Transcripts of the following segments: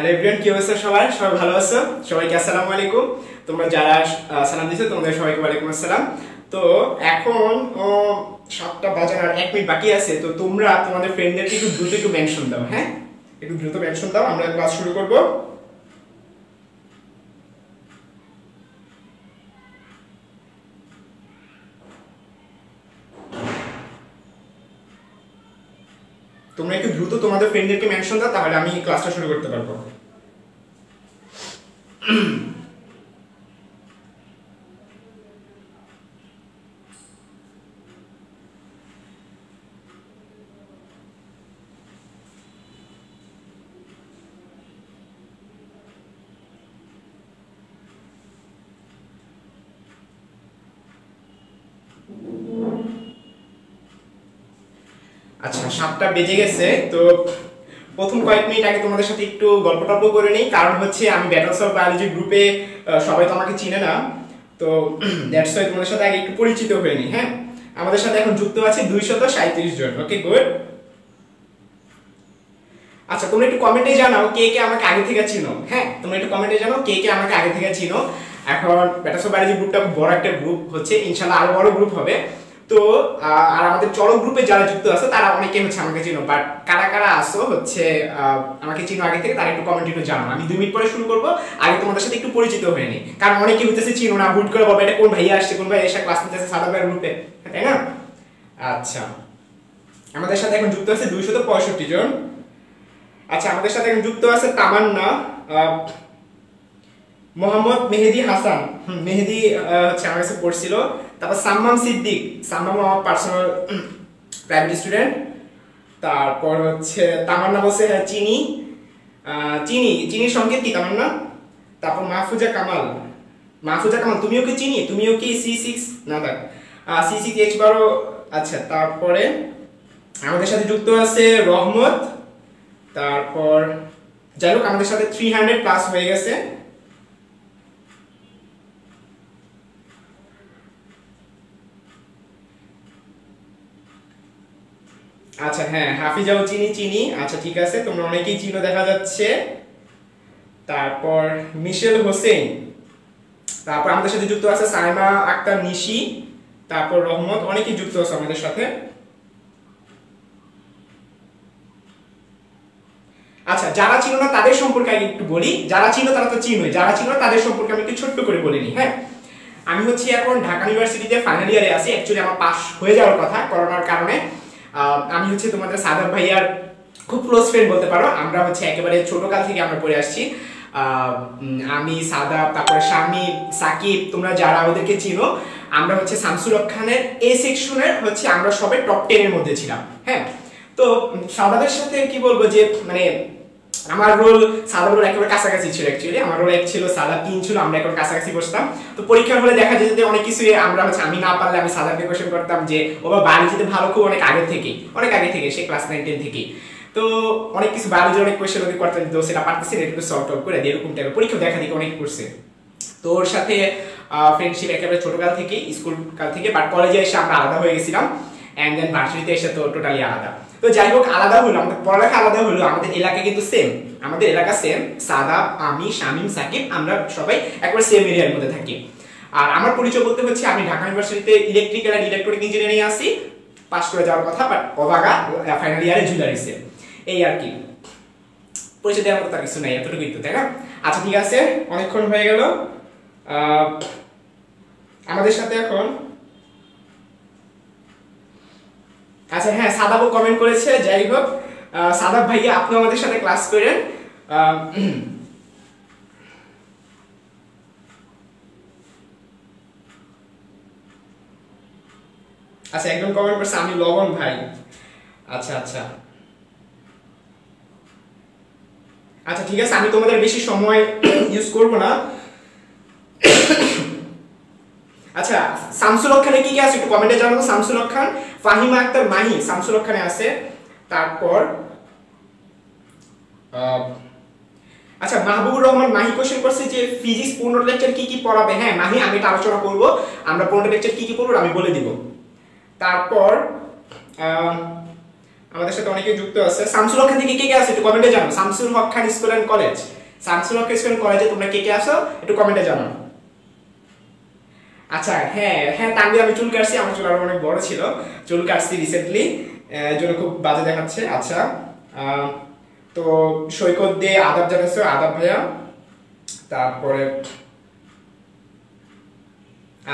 Hello everyone, কি অবস্থা? সবাই ভালো আছো? সবাইকে আসসালামু আলাইকুম। তোমরা যারা সালাম দিছো তোমাদের সবাইকে ওয়ালাইকুম আসসালাম। তো এখন 7টা বাজার আর 1 মিনিট বাকি আছে। তো তোমরা তোমাদের ফ্রেন্ডদেরকে একটু দ্রুত একটু মেনশন দাও। হ্যাঁ, একটু দ্রুত মেনশন দাও, আমরা ক্লাস শুরু করব। তোমরা একটু দ্রুত তোমাদের ফ্রেন্ডদেরকে মেনশন দাও, তাহলে আমি ক্লাসটা শুরু করতে পারবো। আচ্ছা, 7টা বেজে গেছে। তো প্রথম কয়েক মিনিট আগে তোমাদের সাথে একটু গল্প টল্প করে নেই, কারণ হচ্ছে আমি ব্যাটলস অফ বায়োলজি গ্রুপে সবাই তো আমাকে চিনে না, তো দ্যাটস ওয়াই তোমাদের সাথে আগে একটু পরিচিত হয়ে নিই। হ্যাঁ, আমাদের সাথে এখন যুক্ত আছে 237 জন। ওকে, গুড। আচ্ছা, তোমরা একটু কমেন্টে জানাও কে কে আমাকে আগে থেকে চিনো। হ্যাঁ, তোমরা একটু কমেন্টে জানাও কে কে আমাকে আগে থেকে চিনো। এখন ব্যাটলস অফ বায়োলজি গ্রুপটা খুব বড় একটা গ্রুপ হচ্ছে, ইনশাআল্লাহ আরো বড় গ্রুপ হবে। তো আর আমাদের চলো গ্রুপে যারা যুক্ত আছে তারা অনেকে হচ্ছে আমাকে চিনো, বাট কারা কারা আসো হচ্ছে আমাকে চিনো আগে থেকে তারা একটু কমেন্টে একটু জানাও। আমি 2 মিনিট পরে শুরু করবো, আগে তোমাদের সাথে একটু পরিচিত হয়ে নিই, কারণ অনেকে হইতেছে চিনো না, হুট করে বলবে এটা কোন ভাইয়া আসছে, কোন ভাই এসে ক্লাস নিতেছে সাদা ভাইয়ের গ্রুপে, তাই না? আচ্ছা, আমাদের সাথে এখন যুক্ত আছে 265 জন। আচ্ছা, আমাদের সাথে এখন যুক্ত আছে তামান্না, মোহাম্মদ মেহেদি হাসান, মেহেদি হচ্ছে আমার কাছে পড়ছিল। তারপর সাম্মাম সিদ্দিক, সাম্মাম আমার পার্সোনাল প্রাইভেট স্টুডেন্ট। তারপর হচ্ছে তামান্না বলছে হ্যাঁ চিনি, চিনির সংকেত কি তামান্না? তারপর মাহফুজা কামাল, তুমিও কি চিনি? তুমিও কি C6 না থাক C6H12? আচ্ছা, তারপরে আমাদের সাথে যুক্ত আছে রহমত। তারপর যাই হোক, আমাদের সাথে 300 প্লাস হয়ে গেছে। আচ্ছা, হ্যাঁ, হাফিজাও চিনি। আচ্ছা, ঠিক আছে, তোমরা অনেকেই চিনো দেখা যাচ্ছে। তারপর মিশেল হোসেন, তারপর আমাদের সাথে যুক্ত আছে সাইমা আক্তার নিশি, তারপর রহমত, অনেকেই যুক্ত আছে আমাদের সাথে। আচ্ছা, যারা চিনো না তাদের সম্পর্কে আগে একটু বলি, যারা চিনো তারা তো চিনোই, যারা চিনো না তাদের সম্পর্কে আমি একটু ছোট্ট করে বলে নিই। হ্যাঁ, আমি হচ্ছে এখন ঢাকা ইউনিভার্সিটিতে ফাইনাল ইয়ারে আছি। অ্যাকচুয়ালি আমার পাস হয়ে যাওয়ার কথা করোনার কারণে। আমি হচ্ছে তোমাদের সাদাব ভাইয়ার খুব ক্লোজ ফ্রেন্ড বলতে পারো। আমরা হচ্ছে একেবারে ছোটকাল থেকে আমরা পড়ে আসছি। আমি, সাদাব, তারপরে শামি, সাকিব, তোমরা যারা ওদেরকে চিনো, আমরা হচ্ছে শামসুল হক খানের এ সেকশনের হচ্ছে আমরা সবাই টপ 10 এর মধ্যে ছিলাম। হ্যাঁ, তো সাদাবের সাথে কি বলবো যে মানে আমার রোল সাদাবের একেবারে কাছাকাছি ছিল। অ্যাকচুয়ালি আমার রোল 1 ছিল, সাদাব 3 ছিল, আমরা এখন কাছাকাছি বসতাম। তো পরীক্ষার হলে দেখা যেত যে অনেক কিছু আমরা হচ্ছে আমি না পারলে আমি সাদাবকে কোশ্চেন করতাম যে ও বায়োলজিতে ভালো, খুব অনেক আগে থেকে সে ক্লাস 9-10 থেকে। তো অনেক কিছু বায়োলজির অনেক কোশ্চেন ওকে করতে দিত, সেটা পারতেছি না, একটু সলভ টলভ করে দিয়ে এরকম টাইপের পরীক্ষা দেখা দেখে অনেক করছে। তো ওর সাথে ফ্রেন্ডশিপ একেবারে ছোটকাল থেকে, স্কুল কাল থেকে, বাট কলেজে এসে আমরা আলাদা হয়ে গেছিলাম, এন্ড দেন ভার্সিটিতে এসে তো টোটালি আলাদা। তো যাই হোক, আলাদা হলো, আমাদের পড়ালেখা আলাদা হলো, আমাদের এলাকা কিন্তু সেম, আমাদের এলাকা সেম। সাদাব, আমি, শামিম, সাকিব, আমরা সবাই একবার সেম এরিয়ার মধ্যে থাকি। আর আমার পরিচয় বলতে হচ্ছে আমি ঢাকা ইউনিভার্সিটিতে ইলেকট্রিক্যাল এন্ড ইলেকট্রনিক ইঞ্জিনিয়ারিং আসি, পাস করে যাওয়ার কথা, বাট অভাগা ফাইনাল ইয়ারে ঝুলে রয়েছে, এই আর কি। পরিচয় দেওয়ার মতো তার কিছু নাই, এতটুকুই তো, তাই না? আচ্ছা, ঠিক আছে, অনেকক্ষণ হয়ে গেল। আমাদের সাথে এখন আচ্ছা, হ্যাঁ, সাদাবও কমেন্ট করেছে। যাই হোক, সাদাব ভাইয়া আপনি আমাদের সাথে ক্লাস করেন। আচ্ছা, একদম কমেন্ট করছে আমি লবণ ভাই। আচ্ছা আচ্ছা আচ্ছা, ঠিক আছে, আমি তোমাদের বেশি সময় ইউজ করব না। আচ্ছা, শামসুল হক খানে কি কি আছে একটু কমেন্টে জানাবো। শামসুল হক খান, ফাহিমা আক্তার মাহি, শামসুল হক খানে আছে। তারপর আচ্ছা, মাহবুবুর রহমান মাহি কোশ্চেন করছে যে ফিজিক্স 15 লেকচার কি কি পড়াবে। হ্যাঁ মাহি, আমি এটা আলোচনা করব, আমরা 15 লেকচার কি কি পড়ব আমি বলে দিব। তারপর আমাদের সাথে অনেকে যুক্ত আছে। শামসুল হক খান থেকে কে কে আছে একটু কমেন্টে জানাও। Shamsul Haque Khan school and college, Shamsul Haque school and কলেজে তোমরা কে কে আছো একটু কমেন্টে জানাও। আচ্ছা হ্যাঁ হ্যাঁ তানভীর, আমি চুল কাটছি, আমার চুল আরো অনেক বড় ছিল, চুল কাটছি রিসেন্টলি, এর জন্য খুব বাজে দেখাচ্ছে। আচ্ছা তো সৈকত দে আদাব জানাচ্ছ, আদাব ভাইয়া। তারপরে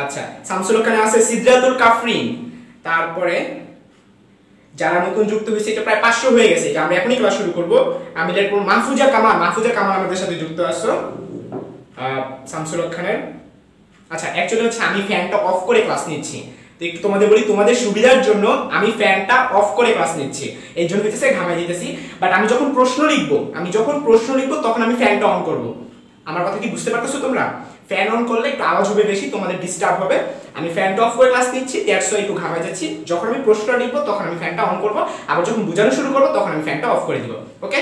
আচ্ছা শামসুল হক খানে আছে সিদ্রাতুল কাফরিন। তারপরে যারা নতুন যুক্ত হয়েছে এটা প্রায় 500 হয়ে গেছে, আমরা এখনই ক্লাস শুরু করব। আমি লিখব মাহফুজা কামাল, মাহফুজা কামাল আমাদের সাথে যুক্ত আছো শামসুল হক খানের। আচ্ছা অ্যাকচুয়ালি হচ্ছে আমি ফ্যানটা অফ করে ক্লাস নিচ্ছি, তো একটু তোমাদের বলি তোমাদের সুবিধার জন্য আমি ফ্যানটা অফ করে ক্লাস নিচ্ছি, এই জন্য হইতেছে ঘামাই দিতেছি। বাট আমি যখন প্রশ্ন লিখবো তখন আমি ফ্যানটা অন করব। আমার কথা কি বুঝতে পারতেছো তোমরা? ফ্যান অন করলে একটু আওয়াজ হবে বেশি, তোমাদের ডিস্টার্ব হবে। আমি ফ্যানটা অফ করে ক্লাস নিচ্ছি, দ্যাটস ওয়াই একটু ঘামাই যাচ্ছি। যখন আমি প্রশ্ন লিখবো তখন আমি ফ্যানটা অন করব, আবার যখন বোঝানো শুরু করবো তখন আমি ফ্যানটা অফ করে দিব। ওকে,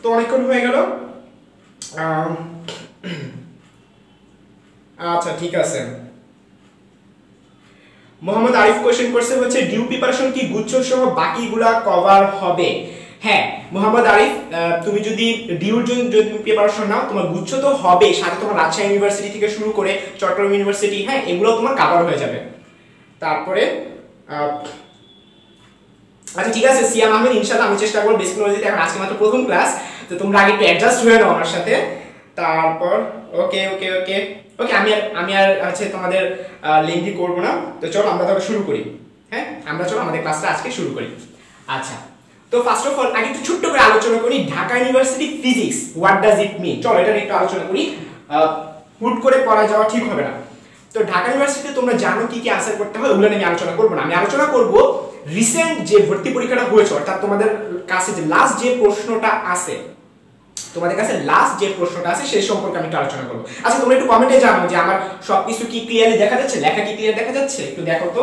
তো অনেকক্ষণ হয়ে গেল। আচ্ছা ঠিক আছে। মোহাম্মদ আরিফ কোশ্চেন করছে হচ্ছে ডিউ প্রিপারেশন কি গুচ্ছ সহ বাকিগুলা কভার হবে? হ্যাঁ মোহাম্মদ আরিফ, তুমি যদি ডিউর জন্য যদি প্রিপারেশন নাও তোমার গুচ্ছ তো হবে, সাথে তোমার রাজশাহী ইউনিভার্সিটি থেকে শুরু করে চট্টগ্রাম ইউনিভার্সিটি, হ্যাঁ এগুলো তোমার কভার হয়ে যাবে। তারপরে আচ্ছা ঠিক আছে সিয়াম আহমেদ, ইনশাআল্লাহ আমি চেষ্টা করব বেসিক নলেজ দিতে। এখন আজকে মাত্র প্রথম ক্লাস, তো তোমরা আগে একটু অ্যাডজাস্ট হয়ে নাও আমার সাথে। তারপর ওকে ওকে ওকে ওকে আমি আর আছে তোমাদের লিংকই করব না, তো চলো আমরা তাহলে শুরু করি। হ্যাঁ আমরা চলো আমাদের ক্লাসটা আজকে শুরু করি। আচ্ছা তো ফার্স্ট অফ অল আগে একটু ছোট্ট করে আলোচনা করি Dhaka university physics, what does it mean. চলো এটা নিয়ে একটু আলোচনা করি, হুট করে পড়া যাওয়া ঠিক হবে না। তো ঢাকা ইউনিভার্সিটিতে তোমরা জানো কি কি আনসার করতে হয়, ওগুলো নিয়ে আমি আলোচনা করব না। আমি আলোচনা করব রিসেন্ট যে ভর্তি পরীক্ষাটা হয়েছে, অর্থাৎ তোমাদের কাছে যে লাস্ট যে প্রশ্নটা আছে, সেই সম্পর্কে আমি একটু আলোচনা করব। আচ্ছা তোমরা একটু কমেন্টে জানাও যে আমার সবকিছু কি ক্লিয়ারলি দেখা যাচ্ছে, লেখা কি ক্লিয়ার দেখা যাচ্ছে, একটু দেখো তো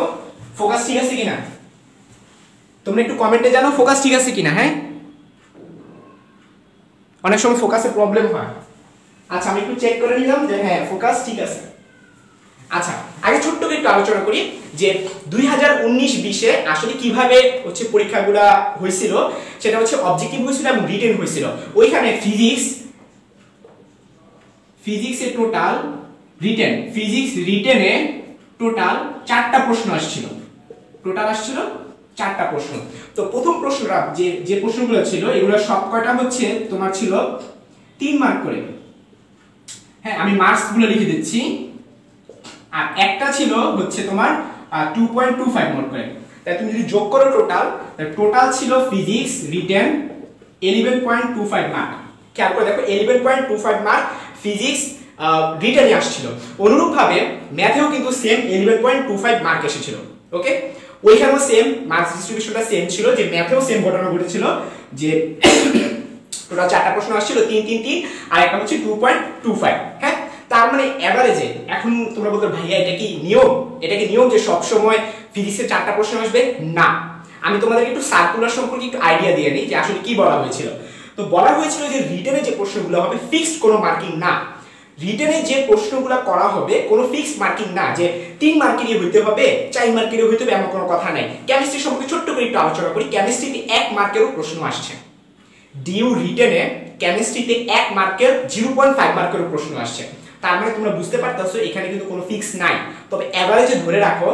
ফোকাস ঠিক আছে কিনা। তোমরা একটু কমেন্টে জানাও ফোকাস ঠিক আছে কিনা। হ্যাঁ অনেক সময় ফোকাসে প্রবলেম হয়। আচ্ছা আমি একটু চেক করে নিলাম যে হ্যাঁ ফোকাস ঠিক আছে। আচ্ছা আগে ছোট্ট করে একটু আলোচনা করি যে 2019-20 আসলে কিভাবে হচ্ছে পরীক্ষাগুলো হয়েছিল। সেটা হচ্ছে অবজেক্টিভ হয়েছিল এবং রিটেন হয়েছিল। ওইখানে ফিজিক্সে টোটাল রিটেনে টোটাল 4টা প্রশ্ন আসছিল, চারটা প্রশ্ন। তো প্রথম প্রশ্নটা যে প্রশ্নগুলো ছিল এগুলো সব কয়টা হচ্ছে তোমার ছিল 3 মার্ক করে। হ্যাঁ আমি মার্কস গুলো লিখে দিচ্ছি। আর একটা ছিল হচ্ছে তোমার 2.25 মার্ক করে। তাই তুমি যদি যোগ করো টোটাল ছিল ফিজিক্স রিটেন 11.25 মার্ক। খেয়াল করে দেখো 11.25 মার্ক ফিজিক্স রিটেনে আসছিল। অনুরূপভাবে ম্যাথেও কিন্তু সেম 11.25 মার্ক এসেছিল। ওকে ওইখানেও সেম মার্কস ডিস্ট্রিবিউশনটা সেম ছিল, যে ম্যাথেও সেম ঘটনা ঘটেছিল, যে টোটাল 4টা প্রশ্ন আসছিল 3 3 3 আর একটা হচ্ছে 2.25। হ্যাঁ তার মানে এভারেজে এখন তোমরা বলতে ভাইয়া এটা কি নিয়ম যে সব সময় ফিজিক্সের 4টা প্রশ্ন আসবে? না, আমি তোমাদেরকে একটু সার্কুলার সম্পর্কে একটু আইডিয়া দিয়ে নিই যে আসলে কি বলা হয়েছিল। তো বলা হয়েছিল যে রিটেনে যে প্রশ্নগুলো হবে ফিক্সড কোনো মার্কিং না, রিটেনে যে প্রশ্নগুলো করা হবে কোনো ফিক্সড মার্কিং না, যে 3 মার্কেরই হইতে হবে 4 মার্কেরই হইতে হবে এমন কোনো কথা নাই। কেমিস্ট্রি সম্পর্কে ছোট্ট করে একটু আলোচনা করি। কেমিস্ট্রিতে 1 মার্কেরও প্রশ্ন আসছে, ডিউ রিটেনে কেমিস্ট্রিতে 1 মার্কের 0.5 মার্কেরও প্রশ্ন আসছে। তার মানে তোমরা বুঝতে পারতেছো এখানে কিন্তু কোনো ফিক্স নাই। তবে এভারেজে ধরে রাখো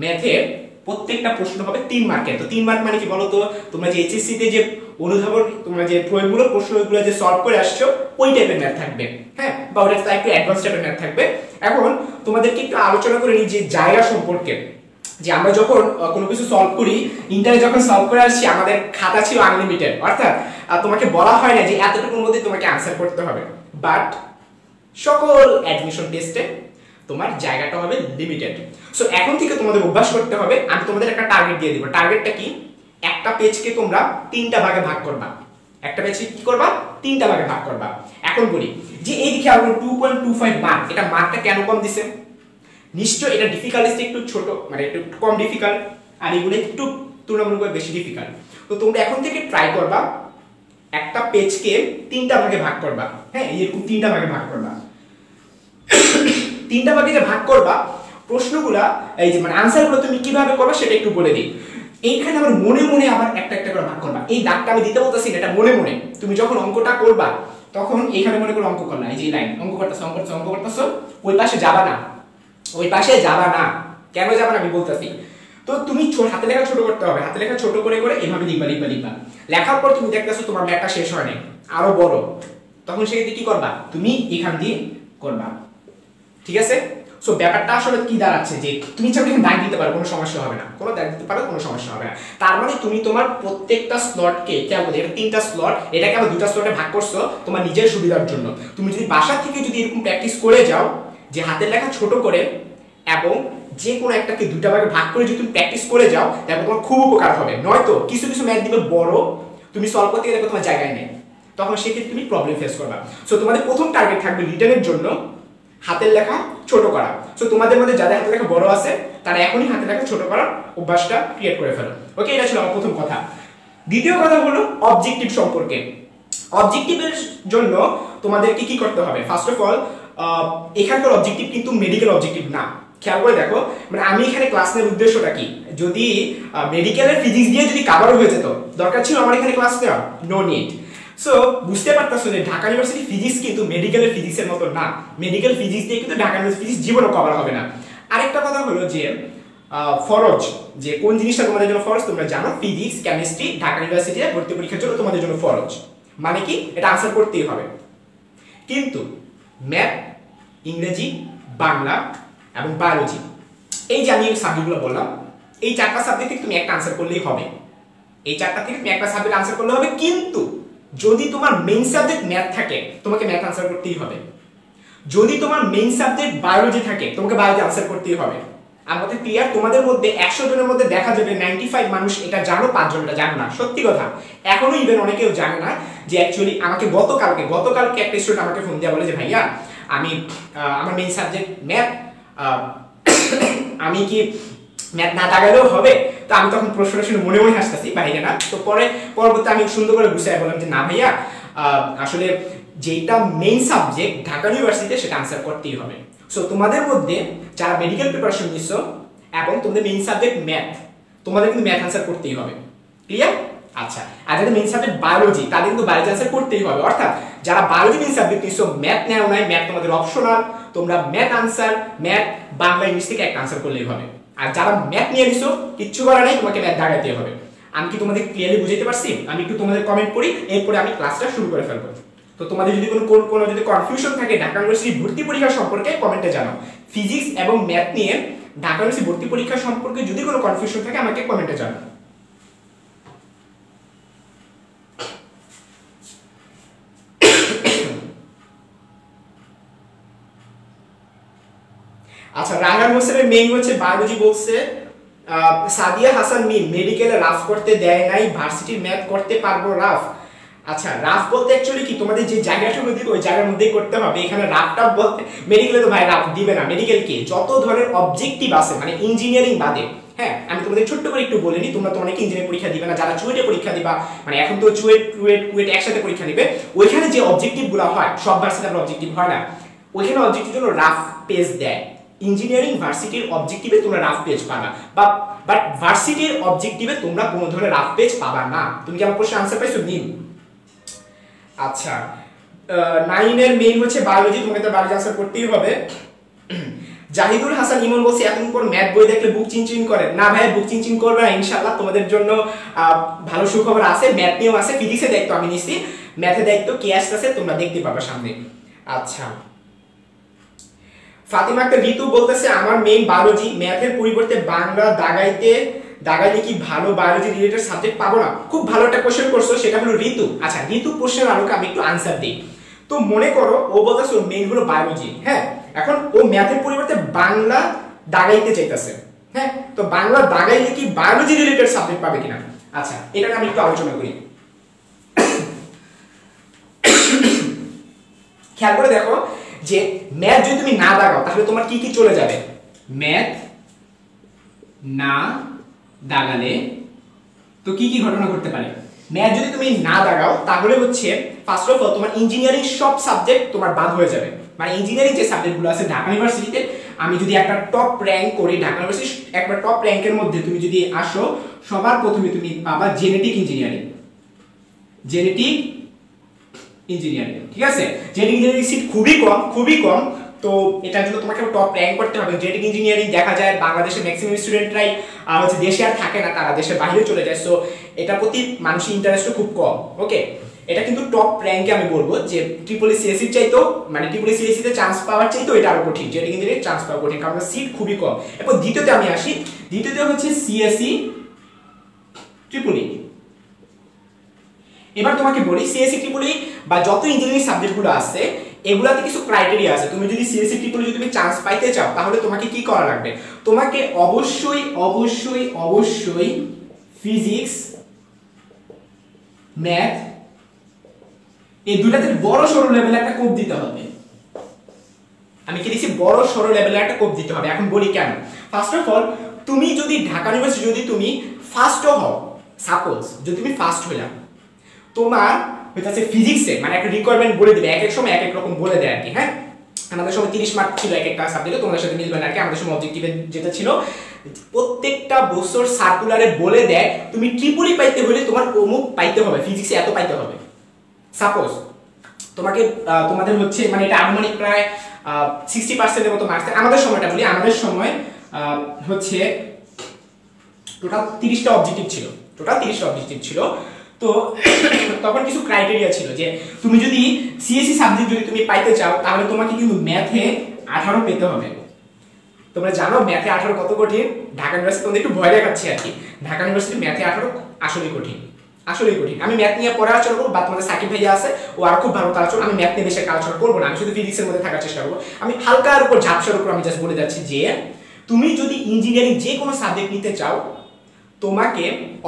ম্যাথের প্রত্যেকটা প্রশ্ন হবে 3 মার্কের। তো 3 মার্ক মানে কি বলো তো? তোমরা যে এইচএসসি তে যে অনুধাবন তোমরা যে প্রয়োগমূলক প্রশ্নগুলো যে সলভ করে আসছো ওই টাইপের ম্যাথ থাকবে। হ্যাঁ বা ওটা একটু অ্যাডভান্স টাইপের ম্যাথ থাকবে। এখন তোমাদেরকে একটু আলোচনা করে নিই যে জায়গা সম্পর্কে, যে আমরা যখন কোনো কিছু সলভ করি, ইন্টারে যখন সলভ করে আসছি আমাদের খাতা ছিল আনলিমিটেড, অর্থাৎ তোমাকে বলা হয় না যে এতটুকুর মধ্যে তোমাকে আনসার করতে হবে। বাট সকল অ্যাডমিশন টেস্টে তোমার জায়গাটা হবে লিমিটেড। সো এখন থেকে তোমাদের অভ্যাস করতে হবে। আমি তোমাদের একটা টার্গেট দিয়ে দিব। টার্গেটটা কি? একটা পেজকে তোমরা 3টা ভাগে ভাগ করবা। একটা পেজকে কি করবা? 3টা ভাগে ভাগ করবা। এখন বলি যে এই দিকে আমরা 2.25 মার্ক, এটা মার্কটা কেন কম দিছে? নিশ্চয় এটা ডিফিকাল্টি একটু ছোট, মানে একটু কম ডিফিকাল্ট, আর এগুলো একটু তুলনামূলকভাবে বেশি ডিফিকাল্ট। তো তোমরা এখন থেকে ট্রাই করবা একটা পেজকে 3টা ভাগে ভাগ করবা। হ্যাঁ এরকম 3টা ভাগে ভাগ করবা। 3টা ভাগে যে ভাগ করবা প্রশ্নগুলা, এই যে মানে আনসারগুলো তুমি কিভাবে করবা সেটা একটু বলে দিই। এইখানে আবার মনে মনে আবার একটা একটা করে ভাগ করবা। এই দাগটা আমি দিতে বলতেছি এটা মনে মনে, তুমি যখন অঙ্কটা করবা তখন এখানে মনে করে অঙ্ক করলা, এই যে লাইন অঙ্ক করতেছো অঙ্ক করতেছো, ওই পাশে যাবা না, ওই পাশে যাবা না। কেন যাবা না আমি বলতেছি। তো তুমি হাতে লেখা ছোট করতে হবে, হাতে লেখা ছোট করে করে এভাবে লিখবা। লেখার পর তুমি দেখতেছো তোমার ম্যাথটা শেষ হয় নাই, আরো বড়, তখন সেক্ষেত্রে কি করবা, তুমি এখান দিয়ে করবা। ঠিক আছে? সো ব্যাপারটা আসলে কি দাঁড়াচ্ছে যে তুমি চাইলে এখানে দাগ দিতে পারো, কোনো সমস্যা হবে না, কোনো দাগ দিতে পারো, কোনো সমস্যা হবে না। তার মানে তুমি তোমার প্রত্যেকটা স্লটকে খেয়াল করো, এটা 3টা স্লট, এটাকে আবার 2টা স্লটে ভাগ করছো তোমার নিজের সুবিধার জন্য। তুমি যদি বাসা থেকে যদি এরকম প্র্যাকটিস করে যাও যে হাতের লেখা ছোট করে এবং যে কোনো একটাকে 2টা ভাগে ভাগ করে যদি তুমি প্র্যাকটিস করে যাও তাহলে তোমার খুব উপকার হবে। নয়তো কিছু কিছু ম্যাথ দিবে বড়, তুমি সলভ করতে গেলে তোমার জায়গায় নেই, তখন সেক্ষেত্রে তুমি প্রবলেম ফেস করবা। সো তোমাদের প্রথম টার্গেট থাকবে রিটার্নের জন্য হাতের লেখা ছোট করা। সো তোমাদের মধ্যে যাদের হাতের লেখা বড় আছে তারা এখনই হাতের লেখা ছোট করার অভ্যাসটা ক্রিয়েট করে ফেলো। ওকে, এটা ছিল আমার প্রথম কথা। দ্বিতীয় কথা হলো অবজেক্টিভ সম্পর্কে। অবজেক্টিভের জন্য তোমাদেরকে কি করতে হবে? ফার্স্ট অফ অল, এখানকার অবজেক্টিভ কিন্তু মেডিকেল অবজেক্টিভ না। খেয়াল করে দেখো, মানে আমি এখানে ক্লাস নেওয়ার উদ্দেশ্যটা কি, যদি মেডিকেলের ফিজিক্স দিয়ে যদি কাভার হয়ে যেত দরকার ছিল আমার এখানে ক্লাস নেওয়া, নো নিড। সো বুঝতে পারতেছো যে ঢাকা ইউনিভার্সিটি ফিজিক্স কিন্তু মেডিকেলের ফিজিক্সের মতো না। মেডিকেল ফিজিক্স দিয়ে কিন্তু ঢাকা ইউনিভার্সিটি ফিজিক্স জীবনও কভার হবে না। আরেকটা কথা হলো যে ফরজ, যে কোন জিনিসটা তোমাদের জন্য ফরজ তোমরা জানো, ফিজিক্স কেমিস্ট্রি ঢাকা ইউনিভার্সিটিতে ভর্তি পরীক্ষার জন্য তোমাদের জন্য ফরজ, মানে কি এটা আনসার করতেই হবে। কিন্তু ম্যাথ, ইংরেজি, বাংলা এবং বায়োলজি, এই যে আমি সাবজেক্টগুলো বললাম, এই 4টা সাবজেক্ট থেকে তুমি একটা আনসার করলেই হবে। এই 4টা থেকে তুমি একটা সাবজেক্ট আনসার করলে হবে। কিন্তু যদি তোমার মেইন সাবজেক্ট ম্যাথ থাকে তোমাকে ম্যাথ আনসার করতেই হবে। যদি তোমার মেইন সাবজেক্ট বায়োলজি থাকে তোমাকে বায়োলজি আনসার করতেই হবে। আমাদের ক্লিয়ার? তোমাদের মধ্যে 100 জনের মধ্যে দেখা যাবে 95 মানুষ এটা জানো, 5 জন এটা জানো না। সত্যি কথা, এখনো ইভেন অনেকেও জানে না যে অ্যাকচুয়ালি আমাকে গতকালকে একটা স্টুডেন্ট আমাকে ফোন দিয়ে বলে যে ভাইয়া আমি আমার মেইন সাবজেক্ট ম্যাথ, আমি কি ম্যাথ না দাগালেও হবে? তো আমি তখন প্রশ্নটা শুনে মনে মনে হাসতেছি, বাইরে না। তো পরবর্তী আমি সুন্দর করে গুছিয়ে বললাম যে না ভাইয়া, আসলে যেটা মেইন সাবজেক্ট ঢাকা ইউনিভার্সিটিতে সেটা আনসার করতেই হবে। সো তোমাদের মধ্যে যারা মেডিকেল প্রিপারেশন নিচ্ছ এবং তোমাদের মেইন সাবজেক্ট ম্যাথ, তোমাদের কিন্তু ম্যাথ আনসার করতেই হবে। ক্লিয়ার? আচ্ছা, আর যাদের মেইন সাবজেক্ট বায়োলজি তাদের কিন্তু বায়োলজি আনসার করতেই হবে। অর্থাৎ যারা বায়োলজি মেইন সাবজেক্ট নিচ্ছ, ম্যাথ নেও নাই, ম্যাথ তোমাদের অপশনাল, তোমরা math answer, math Bangla English থেকে একটা আনসার করলেই হবে। আর যারা ম্যাথ নিয়ে নিছো কিচ্ছু করার নেই, তোমাকে ম্যাথ দাগাইতে হবে। আমি কি তোমাদের ক্লিয়ারলি বুঝাইতে পারছি? আমি একটু তোমাদের কমেন্ট করি, এরপরে আমি ক্লাসটা শুরু করে ফেলবো। তো তোমাদের যদি কোনো যদি কনফিউশন থাকে ঢাকা ইউনিভার্সিটি ভর্তি পরীক্ষা সম্পর্কে কমেন্টে জানাও। ফিজিক্স এবং ম্যাথ নিয়ে ঢাকা ইউনিভার্সিটি ভর্তি পরীক্ষা সম্পর্কে যদি কোনো কনফিউশন থাকে আমাকে কমেন্টে জানাও। আচ্ছা, রায়হান হোসেনের মেইন হচ্ছে বায়োলজি বলছে। সাদিয়া হাসান মিম মেডিকেলে রাফ করতে দেয় নাই, ভার্সিটির ম্যাথ করতে পারবো রাফ। আচ্ছা, রাফ বলতে অ্যাকচুয়ালি কি তোমাদের যে জায়গাটুকু দিবে ওই জায়গার মধ্যেই করতে হবে। এখানে রাফটা বলতে মেডিকেলে তো ভাই রাফ দিবে না। মেডিকেল কি যত ধরনের অবজেক্টিভ আছে মানে ইঞ্জিনিয়ারিং বাদে, হ্যাঁ আমি তোমাদের ছোট্ট করে একটু বলে নিই, তোমরা তো অনেক ইঞ্জিনিয়ারিং পরীক্ষা দিবে না, যারা চুয়েটে পরীক্ষা দিবা, মানে এখন তো চুয়েট একসাথে পরীক্ষা দিবে, ওইখানে যে অবজেক্টিভগুলো হয় সব ভার্সিটির অবজেক্টিভ হয় না, ওইখানে অবজেক্টিভ জন্য রাফ পেজ দেয়। ইঞ্জিনিয়ারিং ভার্সিটির অবজেক্টিভে তোমরা রাফ পেজ পাবা, বাট ভার্সিটির অবজেক্টিভে তোমরা কোনো ধরনের রাফ পেজ পাবা না। তুমি কি আমার প্রশ্নের আনসার পাইছো? নিন। আচ্ছা, 9 এর মেইন হচ্ছে বায়োলজি, তোমাকে তো বায়োলজি আনসার করতেই হবে। জাহিদুল হাসান ইমন বলছে এতদিন পর ম্যাথ বই দেখলে বুক চিনচিন করে। না ভাই, বুক চিনচিন করবে না, ইনশাআল্লাহ তোমাদের জন্য ভালো সুখবর আছে। ম্যাথ নিয়েও আছে, ফিজিক্সের দায়িত্ব আমি নিছি, ম্যাথের দায়িত্ব কে আসতেছে তোমরা দেখতে পাবে সামনে। আচ্ছা, ফাতিমা আক্তার ঋতু বলতেছে আমার মেইন বায়োলজি, ম্যাথের পরিবর্তে বাংলা দাগাইলে কি ভালো বায়োলজি রিলেটেড সাবজেক্ট পাবো না? খুব ভালো একটা কোশ্চেন করছো, সেটা হলো ঋতু। আচ্ছা, ঋতু প্রশ্নের আলোকে আমি একটু আনসার দিই। তো মনে করো ও বলতেছে ওর মেইন হলো বায়োলজি, হ্যাঁ, এখন ও ম্যাথের পরিবর্তে বাংলা দাগাইতে চাইতেছে, হ্যাঁ, তো বাংলা দাগাইলে কি বায়োলজি রিলেটেড সাবজেক্ট পাবে কিনা? আচ্ছা, এটা আমি একটু আলোচনা করি। খেয়াল করে দেখো যে ম্যাথ যদি তুমি না দাগাও তাহলে তোমার কি কি চলে যাবে। ম্যাথ না দাগালে তো কি কি ঘটনা ঘটতে পারে? ম্যাথ যদি তুমি না দাগাও তাহলে হচ্ছে ফার্স্ট অফ অল তোমার ইঞ্জিনিয়ারিং সব সাবজেক্ট তোমার বাদ হয়ে যাবে। মানে ইঞ্জিনিয়ারিং যে সাবজেক্টগুলো আছে ঢাকা ইউনিভার্সিটিতে আমি যদি একটা টপ র্যাঙ্ক করি ঢাকা ইউনিভার্সিটি একটা টপ র্যাঙ্কের মধ্যে তুমি যদি আসো সবার প্রথমে তুমি পাবা জেনেটিক ইঞ্জিনিয়ারিং, জেনেটিক ইঞ্জিনিয়ারিং, ঠিক আছে। জেনেটিক ইঞ্জিনিয়ারিং সিট খুবই কম, তো এটার জন্য তোমাকে টপ র্যাঙ্ক করতে হবে। জেনেটিক ইঞ্জিনিয়ারিং দেখা যায় বাংলাদেশের ম্যাক্সিমাম স্টুডেন্টরাই হচ্ছে দেশে আর থাকে না, তারা দেশের বাইরে চলে যায়, সো এটার প্রতি মানুষের ইন্টারেস্টও খুব কম। ওকে, এটা কিন্তু টপ র্যাঙ্কে আমি বলবো যে ট্রিপল সিএসসি চাইতো, মানে ট্রিপল সিএসসি তে চান্স পাওয়ার চাইতো এটা আরো কঠিন, জেনেটিক ইঞ্জিনিয়ারিং চান্স পাওয়া কঠিন কারণ সিট খুবই কম। এরপর দ্বিতীয়তে আমি আসি, দ্বিতীয়তে হচ্ছে সিএসসি ট্রিপল ই। এবার তোমাকে বলি সিএসসি ট্রিপল ই বা যত ইঞ্জিনিয়ারিং সাবজেক্টগুলো আছে এগুলাতে কিছু ক্রাইটেরিয়া আছে। তুমি যদি সিএসসি ট্রিপল ই যদি তুমি চান্স পাইতে চাও তাহলে তোমাকে কি করা লাগবে, তোমাকে অবশ্যই অবশ্যই অবশ্যই ফিজিক্স, ম্যাথ এই দুটাতে বড় সরো লেভেলে একটা কোপ দিতে হবে। আমি কি দিছি, বড় সরো লেভেলে একটা কোপ দিতে হবে। এখন বলি কেন। ফার্স্ট অফ অল তুমি যদি ঢাকা ইউনিভার্সিটি যদি তুমি ফার্স্টও হও, সাপোজ যদি তুমি ফার্স্ট হইলা, তোমার হইতাছে ফিজিক্সে মানে একটা রিকোয়ারমেন্ট বলে দিবে, এক এক সময় এক এক রকম বলে দেয় আর কি। হ্যাঁ, আমাদের সময় 30 মার্ক ছিল এক একটা সাবজেক্টে, তোমাদের সাথে মিলবে না আর কি। আমাদের সময় অবজেক্টিভে যেটা ছিল প্রত্যেকটা বছর সার্কুলারে বলে দেয় তুমি ট্রিপল ই পাইতে হলে তোমার অমুক পাইতে হবে, ফিজিক্সে এত পাইতে হবে। সাপোজ তোমাকে তোমাদের হচ্ছে মানে এটা আনুমানিক প্রায় 60% মতো মার্কস। আমাদের সময়টা বলি, আমাদের সময় হচ্ছে টোটাল 30টা অবজেক্টিভ ছিল, টোটাল 30টা অবজেক্টিভ ছিল। তো তখন কিছু ক্রাইটেরিয়া ছিল যে তুমি যদি সিএসসি সাবজেক্ট যদি তুমি পাইতে চাও তাহলে তোমাকে কিন্তু ম্যাথে 18 পেতে হবে। তোমরা জানো ম্যাথে 18 কত কঠিন। ঢাকা ইউনিভার্সিটি তোমাদের একটু ভয় দেখাচ্ছি আর কি, ঢাকা ইউনিভার্সিটি ম্যাথে 18 আসলেই কঠিন, আসলেই কঠিন। আমি ম্যাথ নিয়ে পড়ে আলোচনা করবো, বা তোমাদের সাকিব ভাইয়া আছে ও আর খুব ভালো আলোচনা, আমি ম্যাথ নিয়ে বেশি আলোচনা করবো না, আমি শুধু ফিজিক্সের মধ্যে থাকার চেষ্টা করবো। আমি হালকার উপর ঝাপসার উপর আমি জাস্ট বলে যাচ্ছি যে তুমি যদি ইঞ্জিনিয়ারিং যে কোনো সাবজেক্ট নিতে চাও তোমাকে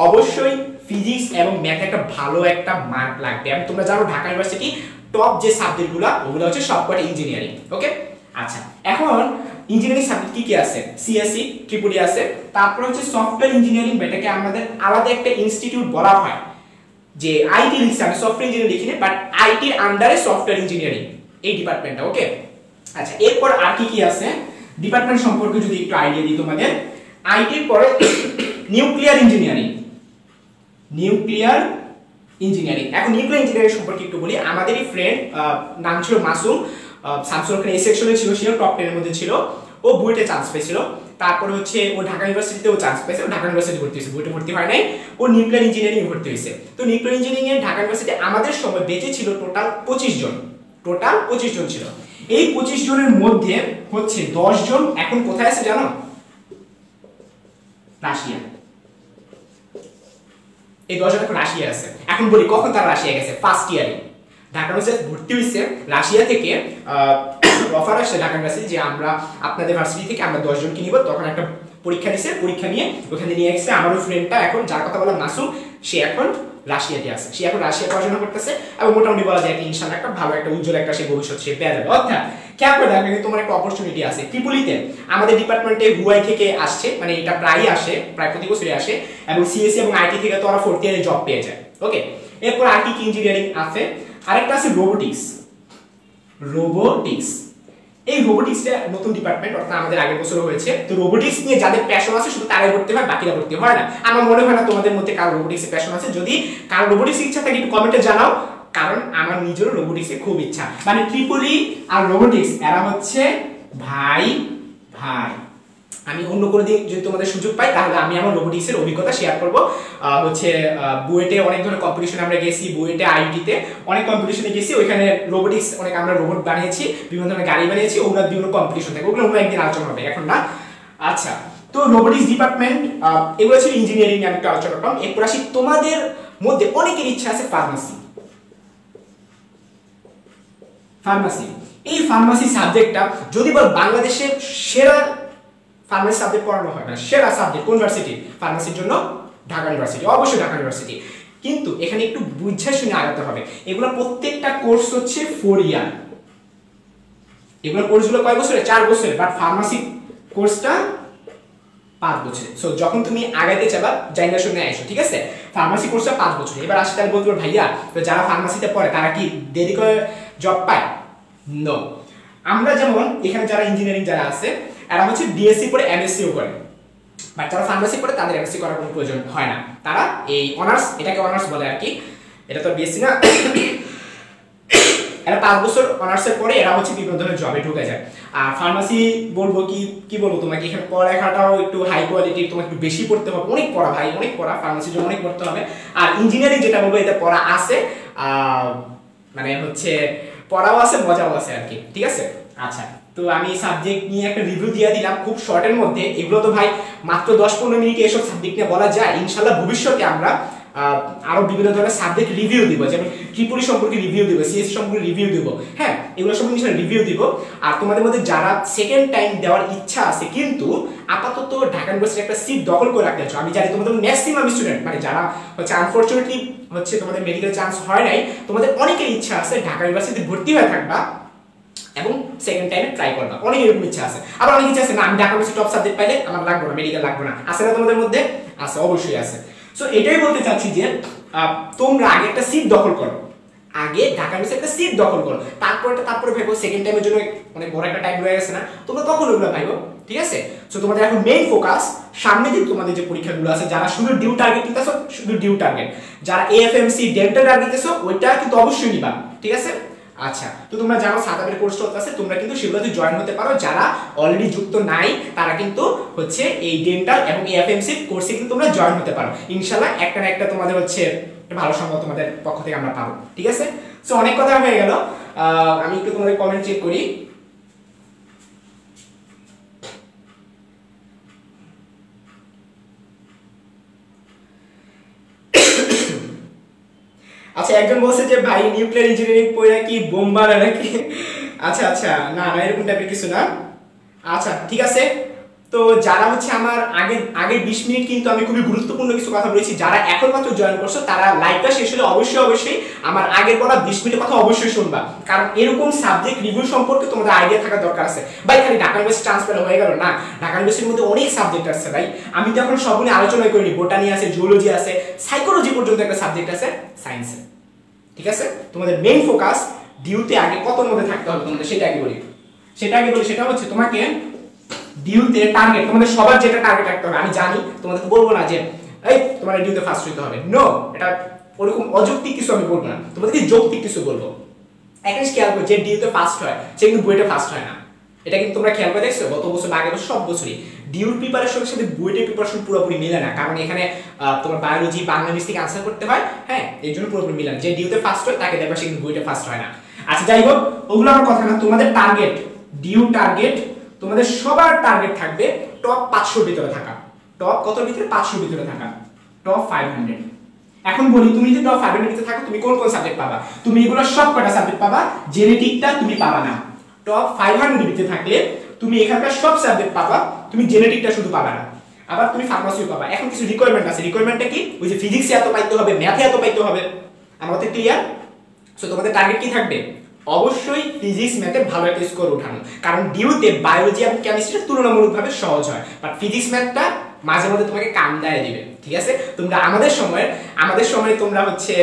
অবশ্যই ফিজিক্স এবং ম্যাথে একটা ভালো একটা মার্ক লাগবে। এবং তোমরা জানো ঢাকা ইউনিভার্সিটি টপ যে সাবজেক্টগুলো ওগুলো হচ্ছে সবকটা ইঞ্জিনিয়ারিং। ওকে, আচ্ছা এখন ইঞ্জিনিয়ারিং সাবজেক্ট কি কি আছে, সিএসসি ট্রিপল ই আছে, তারপর হচ্ছে সফটওয়্যার ইঞ্জিনিয়ারিং, এটাকে আমাদের আলাদা একটা ইনস্টিটিউট বলা হয়। যে আইটি লিখছে, আমি সফটওয়্যার ইঞ্জিনিয়ারিং লিখিনি, বাট আইটির আন্ডারে সফটওয়্যার ইঞ্জিনিয়ারিং এই ডিপার্টমেন্টটা। ওকে, আচ্ছা এরপর আর কি কি আছে ডিপার্টমেন্ট সম্পর্কে যদি একটু আইডিয়া দিই তোমাদের। আইটির পরে নিউক্লিয়ার ইঞ্জিনিয়ারিং, নিউক্লিয়ার ইঞ্জিনিয়ারিং। এখন নিউক্লিয়ার ইঞ্জিনিয়ারিং সম্পর্কে একটু বলি। আমাদেরই ফ্রেন্ড নাম ছিল মাসুম, সামসুর ওখানে এই সেকশনে ছিল, সে টপ 10 এর মধ্যে ছিল, ও বুয়েটে চান্স পেয়েছিল। তারপর হচ্ছে ও ঢাকা ইউনিভার্সিটিতেও চান্স পেয়েছে, ও ঢাকা ইউনিভার্সিটি ভর্তি হয়েছে, বুয়েটে ভর্তি হয় নাই, ও নিউক্লিয়ার ইঞ্জিনিয়ারিং ভর্তি হয়েছে। তো নিউক্লিয়ার ইঞ্জিনিয়ারিং এ ঢাকা ইউনিভার্সিটি আমাদের সময় বেঁচে ছিল টোটাল 25 জন, টোটাল 25 জন ছিল। এই 25 জনের মধ্যে হচ্ছে 10 জন এখন কোথায় আছে জানো, রাশিয়া। এই 10 জন এখন রাশিয়া আছে। এখন বলি কখন তারা রাশিয়া গেছে, ফার্স্ট ইয়ারে ঢাকা ইউনিভার্সিটি ভর্তি হয়েছে, রাশিয়া থেকে অফার আসছে ঢাকা ইউনিভার্সিটি যে আমরা আপনাদের ভার্সিটি থেকে আমরা 10 জনকে নিব। তখন একটা পরীক্ষা দিছে, পরীক্ষা নিয়ে ওখানে নিয়ে গেছে। আমার ওই ফ্রেন্ডটা এখন যার কথা বললাম মাসুম, সে এখন রাশিয়াতে আছে, সে এখন রাশিয়া পড়াশোনা করতেছে এবং মোটামুটি বলা যায় ইনশাআল্লাহ একটা ভালো একটা উজ্জ্বল একটা সে ভবিষ্যৎ সে পেয়ে যাবে। অর্থাৎ খেয়াল করে দেখবে তোমার একটা অপরচুনিটি আছে। ট্রিপলিতে আমাদের ডিপার্টমেন্টে হুয়াই থেকে আসছে, মানে এটা প্রায়ই আসে, প্রায় প্রতি বছরই আসে, এবং সিএসসি এবং আইটি থেকে তো ওরা 4th ইয়ারে জব পেয়ে যায়। ওকে, এরপর আর কি ইঞ্জিনিয়ারিং আছে, আরেকটা আছে রোবোটিক্স। রোবোটিক্স, এই রোবোটিক্সটা নতুন ডিপার্টমেন্ট, অর্থাৎ আমাদের আগের বছর হয়েছে। তো রোবোটিক্স নিয়ে যাদের প্যাশন আছে শুধু তারাই ভর্তি হয়, বাকিরা ভর্তি হয় না। আমার মনে হয় না তোমাদের মধ্যে কারো রোবোটিক্সে প্যাশন আছে। যদি কারো রোবোটিক্স ইচ্ছা থাকে একটু কমেন্টে জানাও, কারণ আমার নিজেরও রোবোটিক্সে খুব ইচ্ছা। মানে ট্রিপলি আর রোবোটিক্স এরা হচ্ছে ভাই ভাই। আমি অন্য কোনো দিন যদি তোমাদের সুযোগ পাই তাহলে আমি আমার রোবোটিক্সের অভিজ্ঞতা শেয়ার করব। হচ্ছে বুয়েটে অনেক ধরনের কম্পিটিশনে আমরা গেছি, বুয়েটে আইটিতে অনেক কম্পিটিশনে গেছি, ওইখানে রোবোটিক্স অনেক আমরা রোবট বানিয়েছি, বিভিন্ন ধরনের গাড়ি বানিয়েছি, ওগুলো বিভিন্ন কম্পিটিশন থাকে, ওগুলো অন্য একদিন আলোচনা হবে, এখন না। আচ্ছা, তো রোবোটিক্স ডিপার্টমেন্ট এগুলো ছিল ইঞ্জিনিয়ারিং আমি একটু আলোচনা করলাম। এরপর আসি তোমাদের মধ্যে অনেকের ইচ্ছা আছে ফার্মাসি। ফার্মাসি, এই ফার্মাসি সাবজেক্টটা যদি বল বাংলাদেশের সেরা ফার্মাসি সাবজেক্ট পড়ানো হয় না, সেরা সাবজেক্ট কোন ইউনিভার্সিটি ফার্মাসির জন্য, ঢাকা ইউনিভার্সিটি, অবশ্যই ঢাকা ইউনিভার্সিটি। কিন্তু এখানে একটু বুঝে শুনে আগাতে হবে। এগুলো প্রত্যেকটা কোর্স হচ্ছে 4 ইয়ার। এগুলো কোর্সগুলো কয় বছরে, 4 বছরে, বাট ফার্মাসি কোর্সটা 5 বছরে। সো যখন তুমি আগাইতে চাবা জায়গা শুনে আইসো, ঠিক আছে। ফার্মাসি কোর্সটা 5 বছরে। এবার আসি তাহলে বলতে পারো ভাইয়া তো যারা ফার্মাসিতে পড়ে তারা কি দেরি করে জব পায়? নো। আমরা যেমন এখানে যারা ইঞ্জিনিয়ারিং যারা আছে এরা হচ্ছে বিএসসি পরে এমএসসিও করে, বাট যারা ফার্মেসি পড়ে তাদের এমএসসি করার কোনো প্রয়োজন হয় না, তারা এই অনার্স, এটাকে অনার্স বলে আর কি, এটা তো বিএসসি না, এরা 5 বছর অনার্সের পরে এরা হচ্ছে বিভিন্ন ধরনের জবে ঢুকে যায়। আর ফার্মাসি বলবো কি বলবো তোমাকে, এখানে পড়ালেখাটাও একটু হাই কোয়ালিটির, তোমাকে একটু বেশি পড়তে হবে, অনেক পড়া ভাই, অনেক পড়া, ফার্মাসির জন্য অনেক পড়তে হবে। আর ইঞ্জিনিয়ারিং যেটা বলবো এতে পড়া আছে, মানে হচ্ছে পড়াও আছে, মজাও আছে আর কি, ঠিক আছে। আচ্ছা, তো আমি সাবজেক্ট নিয়ে একটা রিভিউ দিয়ে দিলাম খুব শর্টের মধ্যে। এগুলো তো ভাই মাত্র 10-15 মিনিটে এসব সাবজেক্ট নিয়ে বলা যায়। ইনশাআল্লাহ ভবিষ্যতে আমরা আরো বিভিন্ন ধরনের সাবজেক্ট রিভিউ দিব, যেমন ত্রিপুরী সম্পর্কে রিভিউ দিব, সিএসসি সম্পর্কে রিভিউ দিব, হ্যাঁ এগুলো সব জিনিসের রিভিউ দিব। আর তোমাদের মধ্যে যারা সেকেন্ড টাইম দেওয়ার ইচ্ছা আছে কিন্তু আপাতত ঢাকা ইউনিভার্সিটি একটা সিট দখল করে রাখতে চাও, আমি জানি তোমাদের ম্যাক্সিমাম স্টুডেন্ট, মানে যারা হচ্ছে আনফরচুনেটলি হচ্ছে তোমাদের মেডিকেল চান্স হয় নাই, তোমাদের অনেকের ইচ্ছা আছে ঢাকা ইউনিভার্সিটিতে ভর্তি হয়ে থাকবা এবং সেকেন্ড টাইমে ট্রাই করবা, অনেক এরকম ইচ্ছা আছে। আবার অনেক ইচ্ছা আছে না আমি ঢাকা ইউনিভার্সিটি টপ সাবজেক্ট পাইলে আমার লাগবে না, মেডিকেল লাগবে না, আছে না তোমাদের মধ্যে? আছে, অবশ্যই আছে। সো এটাই বলতে চাচ্ছি যে তোমরা আগে একটা সিট দখল করো, আগে ঢাকা ইউনিভার্সিটি একটা সিট দখল করো, তারপরে ভেবো সেকেন্ড টাইমের জন্য অনেক বড় একটা টাইম রয়ে গেছে না, তোমরা তখন ওগুলো ভাইবো, ঠিক আছে। সো তোমাদের এখন মেইন ফোকাস সামনে যে তোমাদের যে পরীক্ষাগুলো আছে, যারা শুধু ডিউ টার্গেট দিতেছো শুধু ডিউ টার্গেট, যারা এএফএমসি ডেন্টাল টার্গেট দিতেছো ওইটা কিন্তু অবশ্যই নিবা, ঠিক আছে। আচ্ছা, তো তোমরা জানো সাতাবের কোর্স আছে, তোমরা কিন্তু সেগুলোতে জয়েন হতে পারো। যারা অলরেডি যুক্ত নাই তারা কিন্তু হচ্ছে এই ডেন্টাল এবং এএফএমসি কোর্সে কিন্তু তোমরা জয়েন হতে পারো। ইনশাআল্লাহ একটা না একটা তোমাদের হচ্ছে ভালো সংবাদ তোমাদের পক্ষ থেকে আমরা পাবো, ঠিক আছে। সো অনেক কথা হয়ে গেল, আমি একটু তোমাদের কমেন্ট চেক করি। আচ্ছা, একজন বলছে যে ভাই নিউক্লিয়ার ইঞ্জিনিয়ারিং পড়া কি বোম্বা নাকি? আচ্ছা আচ্ছা, না না এরকম টাইপের কিছু না। আচ্ছা ঠিক আছে, তো যারা হচ্ছে আমার আগে 20 মিনিট কিন্তু আমি খুবই গুরুত্বপূর্ণ কিছু কথা বলেছি, যারা এখন মাত্র জয়েন করছো তারা লাইভটা শেষ হলে অবশ্যই আমার আগের বলা 20 মিনিটের কথা অবশ্যই শুনবা, কারণ এরকম সাবজেক্ট রিভিউ সম্পর্কে তোমাদের আইডিয়া থাকা দরকার আছে ভাই। খালি ঢাকা ইউনিভার্সিটি ট্রান্সফার হয়ে গেল না, ঢাকা ইউনিভার্সিটির মধ্যে অনেক সাবজেক্ট আছে ভাই, আমি তো এখন সবগুলো আলোচনা করিনি, বোটানি আছে, জুলজি আছে, সাইকোলজি পর্যন্ত একটা সাবজেক্ট আছে সায়েন্সে, ঠিক আছে। তোমাদের মেইন ফোকাস ডিউতে আগে কতর মধ্যে থাকতে হবে তোমাদের সেটা আগে বলি, সেটা হচ্ছে তোমাকে ডিউতে টার্গেট, তোমাদের সবার যেটা টার্গেট রাখতে হবে। আমি জানি তোমাদের বলবো না যে এই তোমার ডিউতে ফার্স্ট হইতে হবে, নো, এটা ওরকম অযৌক্তিক কিছু আমি বলবো না, তোমাদেরকে যৌক্তিক কিছু বলবো। একটা জিনিস খেয়াল করো, যে ডিউতে ফার্স্ট হয় সে কিন্তু বুয়েটে ফার্স্ট হয় না, এটা কিন্তু তোমরা খেয়াল করে দেখছো গত বছর আগের বছর সব বছরই ডিউর প্রিপারেশনের সাথে বুয়েটের প্রিপারেশন পুরোপুরি মিলে না, কারণ এখানে তোমার বায়োলজি বাংলা থেকে আনসার করতে হয়, হ্যাঁ এই জন্য পুরোপুরি মিলে না। যে ডিউতে ফার্স্ট হয় তাকে দেখবা সে কিন্তু বুয়েটে ফার্স্ট হয় না। আচ্ছা যাই হোক, ওগুলো আমার কথা না, তোমাদের টার্গেট ডিউ টার্গেট, তোমাদের সবার টার্গেট থাকবে টপ 500 ভিতরে থাকা, টপ কতর ভিতরে 500 ভিতরে থাকা, টপ 500। এখন বলি তুমি যদি টপ 500 ভিতরে থাকো তুমি কোন কোন সাবজেক্ট পাবা? তুমি এগুলো সব কটা সাবজেক্ট পাবা, জেনেটিকটা তুমি পাবা না। টপ 500 ভিতরে থাকলে তুমি এখানকার সব সাবজেক্ট পাবা, তুমি জেনেটিকটা শুধু পাবা না, আবার তুমি ফার্মাসিও পাবা। এখন কিছু রিকোয়ারমেন্ট আছে, রিকোয়ারমেন্টটা কি? ওই যে ফিজিক্সে এত পাইতে হবে, ম্যাথে এত পাইতে হবে, আমাদের ক্লিয়ার? সো তোমাদের টার্গেট কি থাকবে? অবশ্যই ফিজিক্স ম্যাথে ভালো একটা স্কোর উঠানো, কারণ ডিউতে বায়োলজি এবং কেমিস্ট্রি তুলনামূলকভাবে সহজ হয়, বাট ফিজিক্স ম্যাথটা মাঝে মধ্যে তোমাকে কান্দায় দিবে, ঠিক আছে। তোমরা আমাদের সময় তোমরা হচ্ছে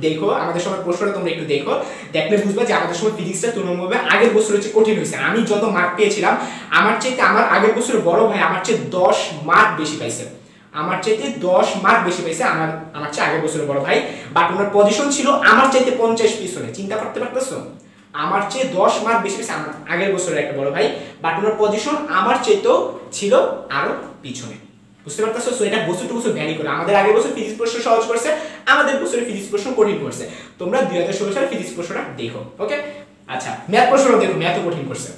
দেখো, আমাদের সময় প্রশ্নটা তোমরা একটু দেখো, দেখলে বুঝবা যে আমাদের সময় ফিজিক্সটা তুলনামূলকভাবে আগের বছর হচ্ছে কঠিন হয়েছে। আমি যত মার্ক পেয়েছিলাম আমার চাইতে আমার আগের বছরের বড় ভাই আমার চেয়ে 10 মার্ক বেশি পাইছে, আমার চাইতে 10 মার্ক বেশি পাইছে আমার চেয়ে আগের বছরের বড় ভাই, বাট ওনার পজিশন ছিল আমার চাইতে 50 পিছনে। চিন্তা করতে পারতেছো? আমার চেয়ে 10 মার্ক বেশি পেয়েছে আমার আগের বছরের একটা বড় ভাই, বাট ওনার পজিশন আমার চাইতেও ছিল আরো পিছনে, বুঝতে পারতেছো? সো এটা বছর টু বছর ভ্যারি করে, আমাদের আগের বছর ফিজিক্স প্রশ্ন সহজ করছে, আমাদের বছরে ফিজিক্স প্রশ্ন কঠিন করছে। তোমরা 2016 সালে ফিজিক্স প্রশ্নটা দেখো, ওকে। আচ্ছা ম্যাথ প্রশ্নটা দেখো, ম্যাথও কঠিন করছে,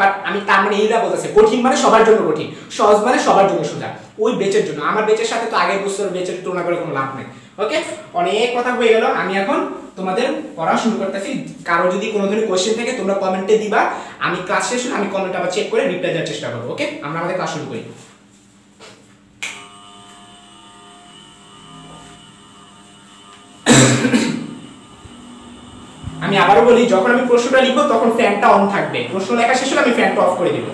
বাট আমি তার মানে এইটা বলতেছি কঠিন মানে সবার জন্য কঠিন, সহজ মানে সবার জন্য সোজা, ওই বেচের জন্য। আমার বেচের সাথে তো আগের বছর বেচের তুলনা করে কোনো লাভ নেই, ওকে। অনেক কথা হয়ে গেল, আমি এখন তোমাদের পড়া শুরু করতেছি। কারো যদি কোনো ধরনের কোশ্চেন থাকে তোমরা কমেন্টে দিবা, আমি ক্লাস শেষ হলে আমি কমেন্ট আবার চেক করে রিপ্লাই দেওয়ার চেষ্টা করবো, ওকে। আমরা আমাদের ক্লাস শুরু করি। আমি আবারও বলি, যখন আমি প্রশ্নটা লিখবো তখন ফ্যানটা অন থাকবে, প্রশ্ন লেখা শেষ হলে আমি ফ্যানটা অফ করে দিব।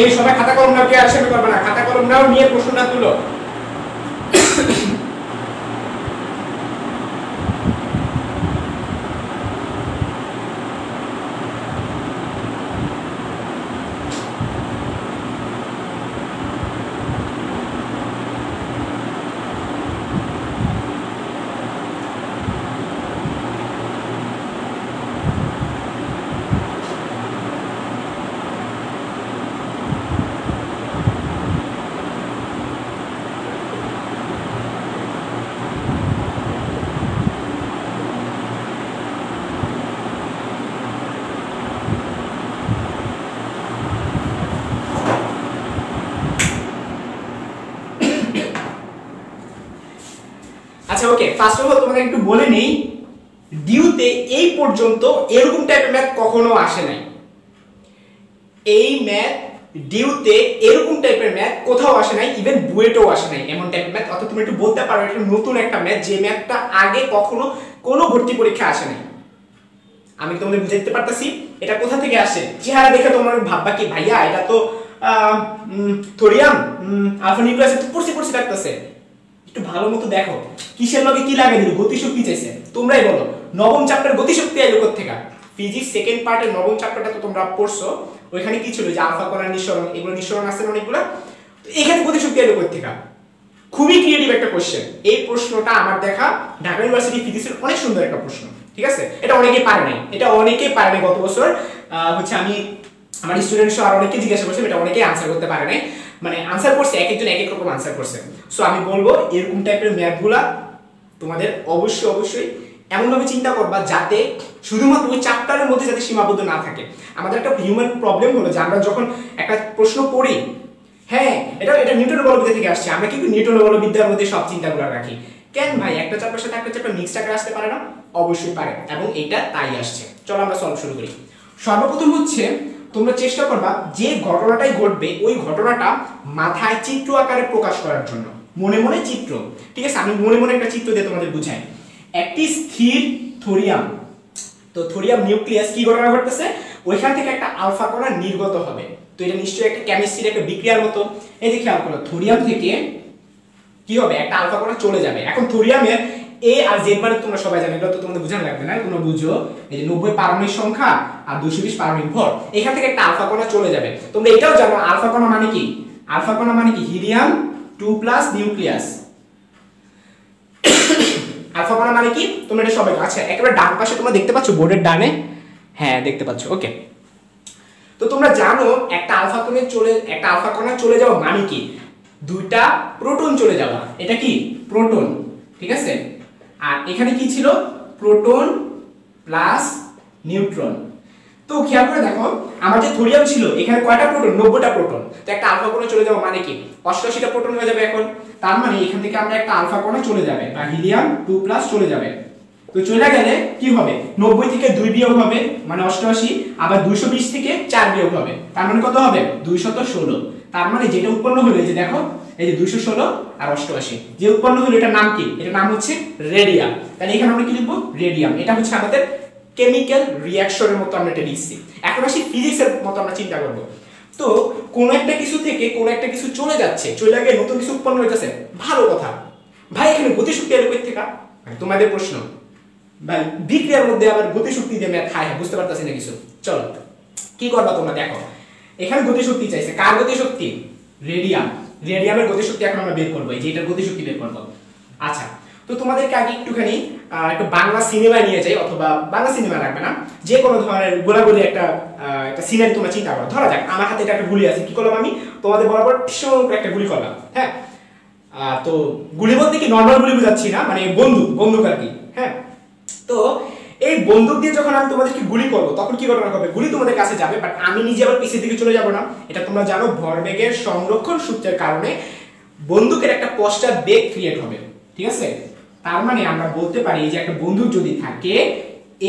এই সবাই খাতা কলম নাও, কে আলোচনা করবে না, খাতা কলম নাও, নিয়ে প্রশ্নটা তুলো। আচ্ছা ওকে, ফার্স্ট অফ অল তোমাদের একটু বলে নেই, ডিউতে এই পর্যন্ত এরকম টাইপের ম্যাথ কখনো আসে নাই। এই ম্যাথ ডিউতে এরকম টাইপের ম্যাথ কোথাও আসে নাই, ইভেন বুয়েটেও আসে নাই এমন টাইপের ম্যাথ। অর্থাৎ তুমি একটু বলতে পারো এটা নতুন একটা ম্যাথ, যে ম্যাথটা আগে কখনো কোনো ভর্তি পরীক্ষা আসে নাই। আমি তোমাদের বুঝাইতে পারতাছি এটা কোথা থেকে আসে। চেহারা দেখে তোমরা ভাববা কি ভাইয়া এটা তো থোরিয়াম আলফা নিউক্লিয়াসে তো পড়ছি লাগতেছে। একটু ভালো মতো দেখো কিসের লগে কি লাগাই দিল, গতিশক্তি চাইছে। তোমরাই বলো নবম চ্যাপ্টার গতিশক্তি আইলো কোথা থেকে? ফিজিক্স সেকেন্ড পার্টের নবম চ্যাপ্টারটা তো তোমরা পড়ছো, ওইখানে কি ছিল যে আলফা কণার নিঃসরণ, এগুলো নিঃসরণ আছে অনেকগুলো। তো এখানে গতিশক্তি আইলো কোথা থেকে? খুবই ক্রিয়েটিভ একটা কোশ্চেন। এই প্রশ্নটা আমার দেখা ঢাকা ইউনিভার্সিটি ফিজিক্সের অনেক সুন্দর একটা প্রশ্ন, ঠিক আছে? এটা অনেকেই পারে নাই, গত বছর হচ্ছে আমি আমার স্টুডেন্ট সহ আর অনেকে জিজ্ঞাসা করছে, এটা অনেকেই আনসার করতে পারে নাই, মানে আনসার করছে এক একজন এক এক রকম আনসার করছে। সো আমি বলবো এরকম টাইপের ম্যাথগুলা তোমাদের অবশ্যই এমন ভাবে চিন্তা করবা যাতে শুধুমাত্র ওই চ্যাপ্টারের মধ্যে যাতে সীমাবদ্ধ না থাকে। আমাদের একটা হিউম্যান প্রবলেম হলো যে আমরা যখন একটা প্রশ্ন পড়ি, হ্যাঁ এটা নিউটনের বলবিদ্যা থেকে আসছে, আমরা কিন্তু নিউটনের বলবিদ্যার মধ্যে সব চিন্তাগুলো রাখি। কেন ভাই একটা চ্যাপ্টারের সাথে একটা চ্যাপ্টার মিক্সড আকারে আসতে পারে না? অবশ্যই পারে, এবং এটা তাই আসছে। চলো আমরা সলভ শুরু করি। সর্বপ্রথম হচ্ছে তোমরা চেষ্টা করবা যে ঘটনাটাই ঘটবে ওই ঘটনাটা মাথায় চিত্র আকারে প্রকাশ করার জন্য, মনে মনে চিত্র, ঠিক আছে? আমি মনে মনে একটা চিত্র দিয়ে তোমাদের বুঝাই। একটি স্থির থোরিয়াম, তো থোরিয়াম নিউক্লিয়াস কি ঘটনা ঘটতেছে, ওইখান থেকে একটা আলফা কণা নির্গত হবে। তো এটা নিশ্চয়ই একটা কেমিস্ট্রির একটা বিক্রিয়ার মতো। এই যে খেয়াল করো, থোরিয়াম থেকে কি হবে, একটা আলফা কণা চলে যাবে। এখন থোরিয়ামের এ আর জেড মানে তোমরা সবাই জানো, এটা তো তোমাদের বোঝানো লাগবে না, তোমরা বুঝো এই যে 90 পারমাণবিক সংখ্যা আর 220 পারমাণবিক ভর, এখান থেকে একটা আলফা কণা চলে যাবে। তোমরা এটাও জানো আলফা কণা মানে কি? আলফা কণা মানে কি? Helium 2+ nucleus. আলফা কণা মানে কি তোমরা এটা সবাই, আচ্ছা একেবারে ডান পাশে তোমরা দেখতে পাচ্ছ বোর্ডের ডানে, হ্যাঁ দেখতে পাচ্ছ, ওকে। তো তোমরা জানো একটা আলফা কণা চলে যাওয়া মানে কি? দুইটা প্রোটন চলে যাওয়া, এটা কি প্রোটন, ঠিক আছে? আর এখানে কি ছিল? Proton plus neutron. তো খেয়াল করে দেখো আমার যে থোরিয়াম ছিল এখানে কয়টা প্রোটন? 90টা প্রোটন। তো একটা আলফা কণা চলে যাওয়া মানে কি? 88টা প্রোটন হয়ে যাবে এখন। তার মানে এখান থেকে আমরা একটা আলফা কণা চলে যাবে, বা হিলিয়াম 2+ চলে যাবে। তো চলে গেলে কি হবে? 90 থেকে 2 বিয়োগ হবে মানে 88, আবার 220 থেকে 4 বিয়োগ হবে, তার মানে কত হবে? 216। তার মানে যেটা উৎপন্ন হলো এই যে দেখো, এই যে 216 আর 88 যে উৎপন্ন হলো, এটার নাম কি? এটার নাম হচ্ছে রেডিয়াম। তাহলে এখানে আমরা কি লিখবো? রেডিয়াম। এটা হচ্ছে আমাদের কেমিক্যাল রিঅ্যাকশনের মতো আমরা এটা লিখছি। এখন আসি ফিজিক্সের মতো আমরা চিন্তা করব। তো কোন একটা কিছু থেকে কোন একটা কিছু চলে যাচ্ছে, চলে গিয়ে নতুন কিছু উৎপন্ন হইতেছে, ভালো কথা। ভাই এখানে গতিশক্তি এর কই থেকে? তোমাদের প্রশ্ন ভাই বিক্রিয়ার মধ্যে আবার গতিশক্তি দিয়ে ম্যাথ খায়, বুঝতে পারতাছি না কিছু। চলো কি করবা তোমরা দেখো, এখানে গতিশক্তি চাইছে, কার গতিশক্তি? রেডিয়ামের গতিশক্তি এখন আমরা বের করব, এই যে এটার গতিশক্তি বের করব। আচ্ছা তো তোমাদেরকে আগে একটুখানি একটু বাংলা সিনেমা নিয়ে যাই, অথবা বাংলা সিনেমা রাখবে না, যে কোনো ধরনের গোলাগুলি একটা সিনারি তোমরা চিন্তা করো। ধরা যাক আমার হাতে এটা একটা গুলি আছে, কি করলাম আমি? তোমাদের বরাবর একটা গুলি করলাম, হ্যাঁ? তো গুলি বলতে কি নর্মাল গুলি বুঝাচ্ছি না, মানে বন্দুক আর কি, হ্যাঁ? তো এই বন্দুক দিয়ে যখন আমি তোমাদেরকে গুলি করবো তখন কি ঘটনা হবে? গুলি তোমাদের কাছে যাবে, বাট আমি নিজে আবার পিছের দিকে চলে যাব না। এটা তোমরা জানো ভরবেগের সংরক্ষণ সূত্রের কারণে বন্দুকের একটা পশ্চাৎ বেগ ক্রিয়েট হবে, ঠিক আছে? তার মানে আমরা বলতে পারি যে একটা বন্দুক যদি থাকে,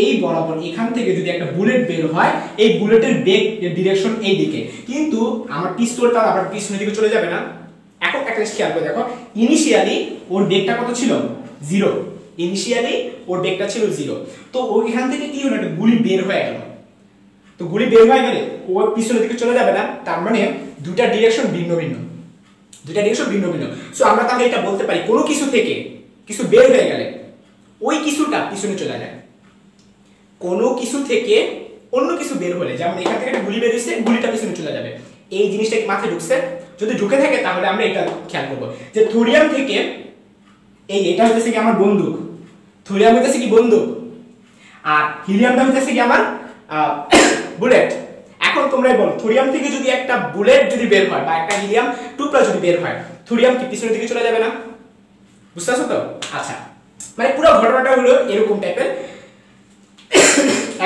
এই বরাবর এখান থেকে যদি একটা বুলেট বের হয়, এই বুলেটের বেগ ডিরেকশন এই দিকে, কিন্তু আমার পিস্তলটা আবার পিছনের দিকে চলে যাবে না। এখন একটা জিনিস খেয়াল করে দেখো, ইনিশিয়ালি ওর বেগটা কত ছিল? 0। ইনিশিয়ালি ওর বেগটা ছিল 0। তো ওইখান থেকে কি হলো? একটা গুলি বের হয়ে গেল। তো গুলি বের হয়ে গেলে ও পিছনের দিকে চলে যাবে না, তার মানে দুটা ডিরেকশন ভিন্ন ভিন্ন, দুটা ডিরেকশন ভিন্ন ভিন্ন। সো আমরা তাহলে এটা বলতে পারি কোনো কিছু থেকে কিছু বের হয়ে গেলে ওই কিছুটা পিছনে চলে যায়। কোনো কিছু থেকে অন্য কিছু বের হলে, যেমন এখান থেকে একটা গুলি বের হয়েছে, গুলিটা পিছনে চলে যাবে। এই জিনিসটা কি মাথায় ঢুকছে? যদি ঢুকে থাকে তাহলে আমরা এটা খেয়াল করবো যে থোরিয়াম থেকে এই এটা হচ্ছে কি আমার বন্দুক, থোরিয়াম হচ্ছে কি বন্দুক, আর হিলিয়ামটা হচ্ছে কি আমার বুলেট। এখন তোমরাই বলো থোরিয়াম থেকে যদি একটা বুলেট যদি বের হয় বা একটা হিলিয়াম টুকরা যদি বের হয়, থোরিয়াম কি পিছনের দিকে চলে যাবে না? বুঝতে পারছো তো? আচ্ছা, মানে পুরো ঘটনাটা হলো এরকম টাইপের।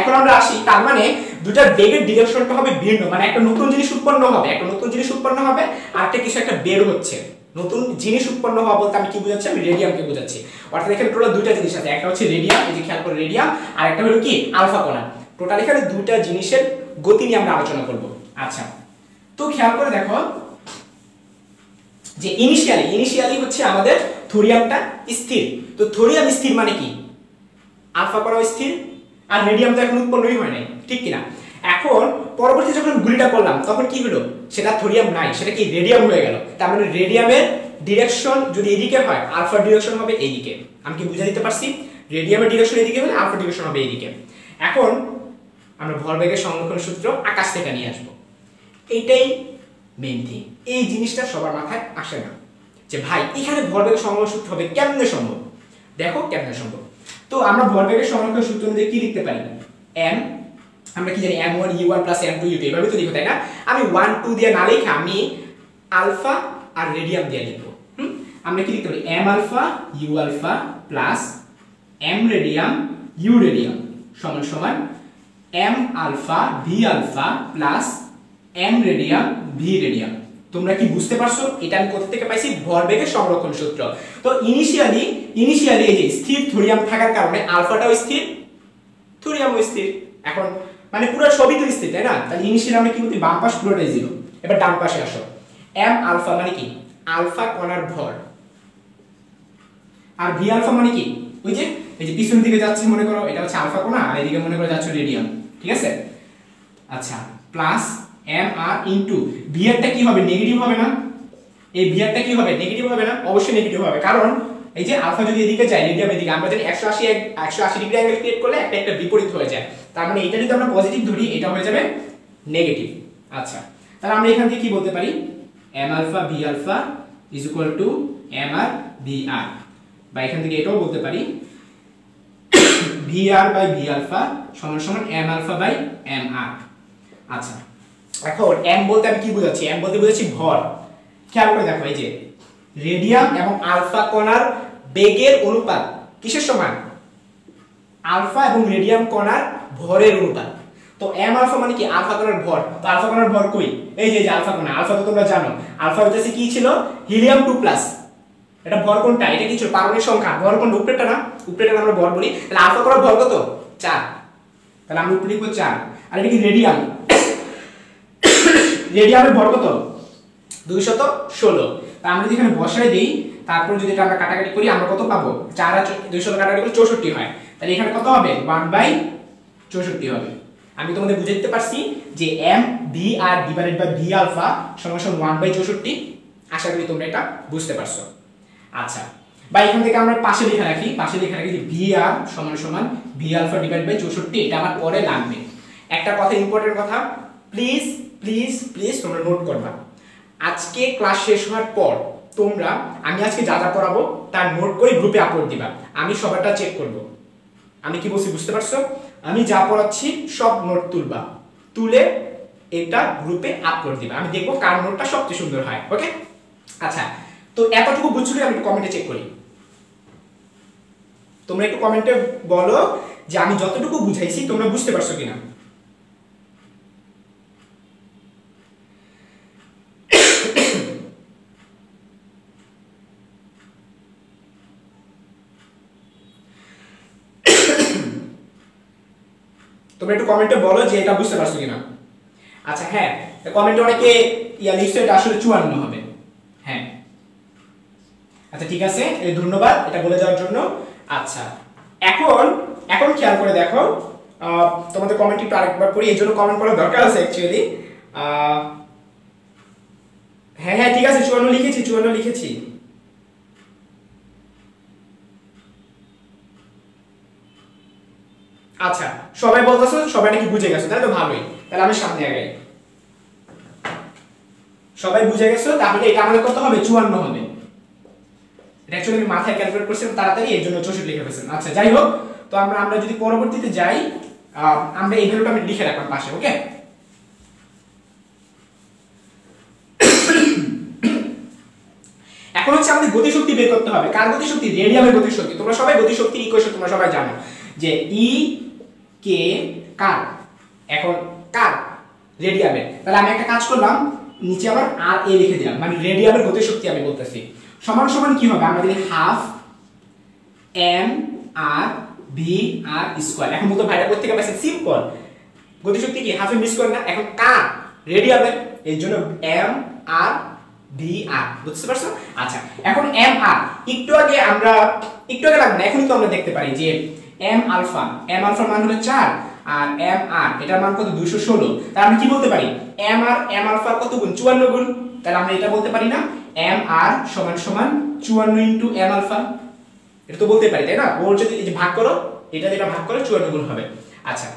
এখন আমরা আসি, তার মানে দুটার বেগের ডিরেকশনটা হবে ভিন্ন, মানে একটা নতুন জিনিস উৎপন্ন হবে, একটা নতুন জিনিস উৎপন্ন হবে, আর একটা কিছু একটা বের হচ্ছে। নতুন জিনিস উৎপন্ন হওয়া বলতে আমি কি বোঝাচ্ছি? আমি রেডিয়ামকে বোঝাচ্ছি। অর্থাৎ এখানে টোটাল দুইটা জিনিস আছে, একটা হচ্ছে রেডিয়াম, এই যে খেয়াল করো রেডিয়াম, আর একটা হলো কি আলফা কণা। টোটাল এখানে দুইটা জিনিসের গতি নিয়ে আমরা আলোচনা করব। আচ্ছা, তো খেয়াল করে দেখো যে ইনিশিয়ালি হচ্ছে আমাদের থোরিয়ামটা স্থির। তো থোরিয়াম স্থির মানে কি? আলফা কণাও স্থির, আর রেডিয়াম তো এখন উৎপন্নই হয় নাই, ঠিক কিনা? এখন পরবর্তী যখন গুলিটা করলাম তখন কি হলো? সেটা থোরিয়াম নাই, সেটা কি রেডিয়াম হয়ে গেল। তার মানে রেডিয়ামের ডিরেকশন যদি এদিকে হয়, আলফা ডিরেকশন হবে এইদিকে। আমি কি বুঝা দিতে পারছি? রেডিয়ামের ডিরেকশন এদিকে হলে আলফা ডিরেকশন হবে এইদিকে। এখন আমরা ভরবেগের সংরক্ষণ সূত্র আকাশ থেকে নিয়ে আসবো, এইটাই মেইন থিং। এই জিনিসটা সবার মাথায় আসে না যে ভাই এখানে ভরবেগের সংরক্ষণ সূত্র হবে, কেমনে সম্ভব? দেখো কেমনে সম্ভব। তো আমরা ভরবেগের সংরক্ষণ সূত্র অনুযায়ী কি লিখতে পারি? m, আমরা কি জানি m1 u1 m2 u2, এভাবে তো লিখো, তাই না? আমি 1 2 দিয়ে না লিখে আমি আলফা আর রেডিয়াম দিয়ে লিখবো। আমরা কি লিখতে পারি? m alpha u alpha m radium u radium সমান সমান m alpha v alpha m radium v radium. তোমরা কি বুঝতে পারছো এটা আমি কোথা থেকে পাইছি? ভরবেগের সংরক্ষণ সূত্র। তো ইনিশিয়ালি এই যে স্থির থোরিয়াম থাকার কারণে আলফাটাও স্থির, থোরিয়ামও স্থির। এখন মানে পুরো সবই তো স্থির, তাই না? তাহলে ইনিশিয়ালি আমরা কি বলতে? বাম পাশ পুরোটাই 0। এবার ডান পাশে আসো, m আলফা মানে কি? আলফা কণার ভর, আর v আলফা মানে কি? ওই যে এই যে পিছন দিকে যাচ্ছে, মনে করো এটা হচ্ছে আলফা কণা, আর এদিকে মনে করো যাচ্ছে রেডিয়াম, ঠিক আছে? আচ্ছা, প্লাস m আর ইনটু v এরটা কি হবে? নেগেটিভ হবে না? এই v এরটা কি হবে? নেগেটিভ হবে না? অবশ্যই নেগেটিভ হবে, কারণ এই যে আলফা যদি এদিকে যায়, রেডিয়াম এদিকে, আমরা জানি 180 ডিগ্রি অ্যাঙ্গেল ক্রিয়েট করলে একটা একটা বিপরীত হয়ে যায়। তার মানে এটা যদি আমরা পজিটিভ ধরি, এটা হয়ে যাবে নেগেটিভ। আচ্ছা, তাহলে আমরা এখান থেকে কি বলতে পারি? m alpha v alpha is equal to m r v r, বা এখান থেকে এটাও বলতে পারি v r by v alpha সমান সমান m alpha by m r. আচ্ছা, এখন m বলতে আমি কি বোঝাচ্ছি? m বলতে বোঝাচ্ছি ভর। খেয়াল করে দেখো, এই যে রেডিয়াম এবং আলফা কণার বেগের অনুপাত কিসের সমান? আলফা এবং রেডিয়াম কণার ভরের অনুপাত। তো m আলফা মানে কি? আলফা কণার ভর। তো আলফা কণার ভর কই? এই যে আলফা কণা, আলফা তো তোমরা জানো, আলফা হচ্ছে কি ছিল? হিলিয়াম 2+। এটা ভর কোনটা? এটা কি ছিল? পারমাণবিক সংখ্যা। ভর কোনটা? উপরেরটা না? উপরেরটা আমরা ভর বলি। তাহলে আলফা কণার ভর কত? 4। তাহলে আমরা উপরে লিখব 4। আর এটা কি রেডিয়াম? রেডিয়ামের ভর কত? 216। তা আমরা যদি এখানে বসাই দেই, তারপর যদি এটা আমরা কাটাকাটি করি, আমরা কত পাবো? 4 আর 200 কাটাকাটি করলে 64 হয়। তাহলে এখানে কত হবে? 1/64 হবে। আমি তোমাদের বুঝিয়ে দিতে পারছি যে m v r divided by v alpha সমান সমান 1/64। আশা করি তোমরা এটা বুঝতে পারছো। আচ্ছা, বা এখান থেকে আমরা পাশে লেখা রাখি যে v আর সমান সমান v আলফা ডিভাইডেড বাই 64। এটা আমার পরে লাগবে। একটা কথা, ইম্পর্টেন্ট কথা, প্লিজ প্লিজ প্লিজ তোমরা নোট করবা। আজকে ক্লাস শেষ হওয়ার পর তোমরা, আমি আজকে যা যা পড়াবো তার নোট করে গ্রুপে আপলোড দিবা। আমি সবারটা চেক করব। আমি কি বলছি বুঝতে পারছো? আমি যা পড়াচ্ছি সব নোট তুলবা, তুলে এটা গ্রুপে আপলোড দিবা। আমি দেখবো কার নোটটা সবচেয়ে সুন্দর হয়। ওকে? আচ্ছা, তো এতটুকু বুঝছো? আমি একটু কমেন্টে চেক করি। তোমরা একটু কমেন্টে বলো যে আমি যতটুকু বুঝাইছি তোমরা বুঝতে পারছো কিনা। তোমরা একটু কমেন্টে বলো যে এটা বুঝতে পারছো কিনা। আচ্ছা, হ্যাঁ, কমেন্টে অনেকে লিখছে এটা আসলে 54 হবে। হ্যাঁ, আচ্ছা ঠিক আছে, ধন্যবাদ এটা বলে দেওয়ার জন্য। আচ্ছা, এখন খেয়াল করে দেখো, তোমাদের কমেন্ট একটু আরেকবার পড়ি, এই জন্য কমেন্ট পড়ার দরকার আছে অ্যাকচুয়ালি। হ্যাঁ হ্যাঁ ঠিক আছে, 54 লিখেছি, 54 লিখেছি। আচ্ছা সবাই বলতেছো সবাই নাকি বুঝে গেছো, তাহলে তো ভালোই, তাহলে আমি সামনে আগাই। সবাই বুঝে গেছো, তাহলে এটা আমাদের কত হবে? 54 হবে। এটা অ্যাকচুয়ালি আমি মাথায় ক্যালকুলেট করছিলাম তাড়াতাড়ি, এর জন্য 64 লিখে ফেলছেন। আচ্ছা যাই হোক, তো আমরা যদি পরবর্তীতে যাই, আমরা এই ভ্যালুটা আমি লিখে রাখলাম পাশে। ওকে, এখন হচ্ছে আমাদের গতিশক্তি বের করতে হবে। কার গতিশক্তি? রেডিয়ামের গতিশক্তি। তোমরা সবাই গতিশক্তির ইকুয়েশন তোমরা সবাই জানো যে ই কে কার, এখন কার? রেডিয়ামের। তাহলে আমি একটা কাজ করলাম, নিচে আবার আর এ লিখে দিলাম, মানে রেডিয়ামের গতিশক্তি আমি বলতেছি। সমান সমান কি হবে? আমরা যদি হাফ এম আর ভি আর স্কয়ার। এখন মতো ভাইরা করতে গেলে সিম্পল, গতিশক্তি কি হাফ এম ভি স্কয়ার না? এখন কার? রেডিয়ামের, এর জন্য এম আর ভি আর, বুঝতে পারছো? আচ্ছা এখন এম আর একটু আগে লাগবে না, এখনই তো আমরা দেখতে পারি যে এম আলফা মান হলো 4 আর এম আর এটার মান কত? 216। তাহলে আমরা কি বলতে পারি? এম আর এম আলফা কত গুণ? 54 গুণ। তাহলে আমরা এটা বলতে পারি না এম আর সমান সমান 54 ইনটু এম আলফা? এটা তো বলতে পারি, তাই না? ওর যদি এই যে ভাগ করো, এটা যেটা ভাগ করো 54 গুণ হবে। আচ্ছা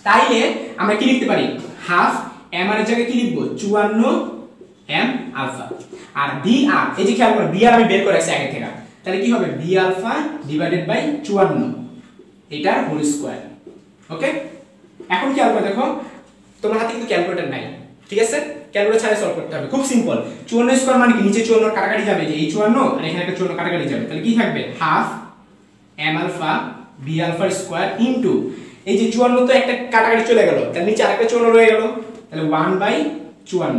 তাইলে আমরা কি লিখতে পারি? হাফ এম আর এর জায়গায় কি লিখবো? 54 এম আলফা। আর বি আর, এই যে খেয়াল করো বি আর আমি বের করে রাখছি আগে থেকে, তাহলে কি হবে? বি আলফা ডিভাইডেড বাই 54 এটার হোল স্কয়ার। ওকে, এখন খেয়াল করে দেখো, তোমার হাতে কিন্তু ক্যালকুলেটর নাই, ঠিক আছে? ক্যালকুলেটর ছাড়া সলভ করতে হবে, খুব সিম্পল। 54 স্কয়ার মানে কি? নিচে 54 কাটাকাটি যাবে, যে এই 54 আর এখানে একটা 54 কাটাকাটি যাবে, তাহলে কি থাকবে? Half m alpha v alpha square into এই যে 54 তো একটা কাটাকাটি চলে গেল, তাহলে নিচে আরেকটা 54 রয়ে গেল, তাহলে 1/54।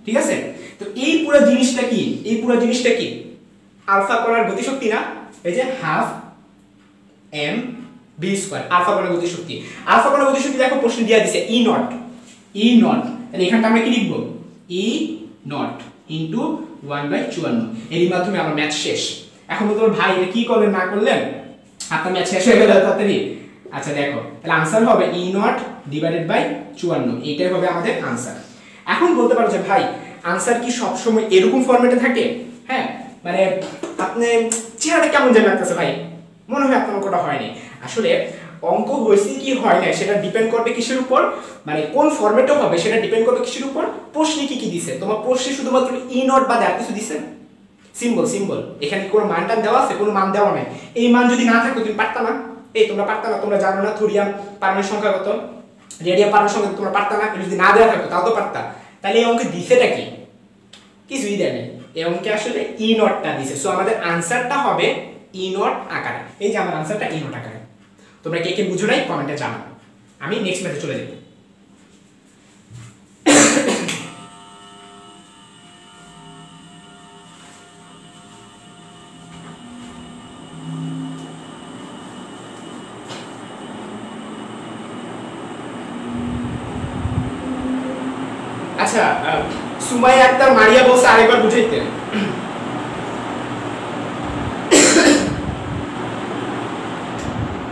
ঠিক আছে? তো এই পুরো জিনিসটা কি? এই পুরো জিনিসটা কি? আলফা কণার গতিশক্তি না? এই যে half m v square, alpha কণার গতিশক্তি। আলফা কণার গতিশক্তি দেখো প্রশ্ন দেয়া দিয়েছে ই নট, তাহলে এখানটা আমরা কি লিখব? ই নট ইনটু 1/54। এর মাধ্যমে আমার ম্যাথ শেষ। এখন তো তোর ভাই এটা কি করলেন না করলেন, আপনার ম্যাথ শেষ হয়ে গেল তাড়াতাড়ি। আচ্ছা দেখো, তাহলে आंसर হবে ই নট ডিভাইডেড বাই 54, এইটাই হবে আমাদের आंसर। এখন বলতে পারো যে ভাই आंसर কি সব সময় এরকম ফরম্যাটে থাকে? হ্যাঁ, মানে আপনি চেহারাটা কেমন জানি লাগতেছে ভাই, মনে হয় আপনার অঙ্কটা হয়নি। আসলে অঙ্ক হয়েছে কি হয় না সেটা ডিপেন্ড করবে কিসের উপর? মানে কোন ফরম্যাটে হবে সেটা ডিপেন্ড করবে কিসের উপর? প্রশ্নে কি কি দিছে। তোমার প্রশ্নে শুধুমাত্র ই নট বাদে আর কিছু দিছে? সিম্বল। এখানে কোনো মানটা দেওয়া আছে? কোনো মান দেওয়া নাই। এই মান যদি না থাকতো তুমি পারতা না? এই তোমরা পারতা না? তোমরা জানো না থোরিয়াম পারমাণবিক সংখ্যা কত, রেডিয়াম পারমাণবিক সংখ্যা তোমরা পারতা না? যদি না দেওয়া থাকতো তাও তো পারতা। তাহলে এই অঙ্কে দিছেটা কি? কিছুই দেয় নাই। এই অঙ্কে আসলে ই নটটা দিছে। সো আমাদের আনসারটা হবে ই নট আকারে। এই যে আমার আনসারটা ই নট আকারে। তোমরা কে কে বুঝো নাই কমেন্টে জানাও। আমি নেক্সট ম্যাথে চলে যাই। আচ্ছা সুমাইয়া আক্তার মারিয়া বলছে আরেকবার বুঝাইতে।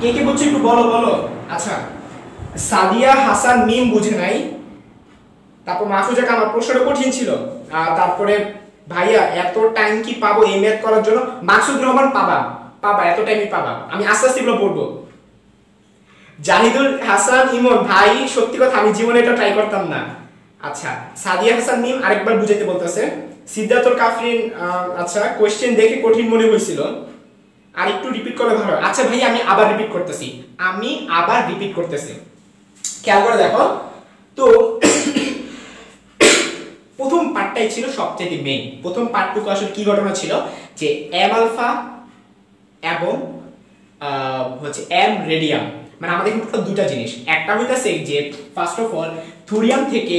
কে কে বুঝছো একটু বলো। আচ্ছা সাদিয়া হাসান মিম বুঝে নাই, তারপর মাহফুজা আমার প্রশ্নটা কঠিন ছিল, তারপরে ভাইয়া এত টাইম কি পাবো এই ম্যাথ করার জন্য? মাকসুদ রহমান পাবা এত টাইমই পাবা, আমি আস্তে আস্তে এগুলো পড়বো। জাহিদুল হাসান ইমন ভাই সত্যি কথা আমি জীবনে এটা ট্রাই করতাম না। আচ্ছা সাদিয়া হাসান মিম আরেকবার বুঝাইতে বলতেছে। সিদ্ধার্থর কাফরিন আচ্ছা কোশ্চেন দেখে কঠিন মনে হয়েছিল, আর একটু রিপিট করলে ভালো হয়। আচ্ছা ভাই আমি আবার রিপিট করতেছি, খেয়াল করে দেখো। তো প্রথম পার্টটাই ছিল সবচেয়ে মেইন। প্রথম পার্টটুকু আসলে কি ঘটনা ছিল যে এম আলফা এবং হচ্ছে এম রেডিয়াম, মানে আমাদের কিন্তু দুটা জিনিস। একটা হইতাছে যে ফার্স্ট অফ অল থোরিয়াম থেকে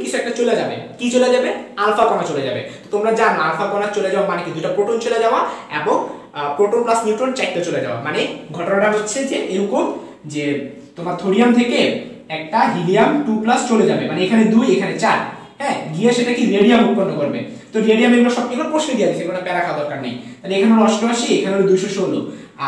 কিছু একটা চলে যাবে, কি চলে যাবে? আলফা কণা চলে যাবে। তো তোমরা জানো আলফা কণা চলে যাওয়া মানে কি? দুটো প্রোটন চলে যাওয়া এবং প্রোটন প্লাস নিউট্রন চারটে চলে যাওয়া। মানে ঘটনাটা হচ্ছে যে এরকম যে তোমার থোরিয়াম থেকে একটা হিলিয়াম 2+ চলে যাবে, মানে এখানে 2 এখানে 4, হ্যাঁ, গিয়ে সেটা কি রেডিয়াম উৎপন্ন করবে। তো রেডিয়াম এগুলো সব এগুলো প্রশ্ন দিয়ে দিয়েছে, কোনো প্যারা খাওয়ার দরকার নেই। তাহলে এখানে হলো 88, এখানে হলো 216,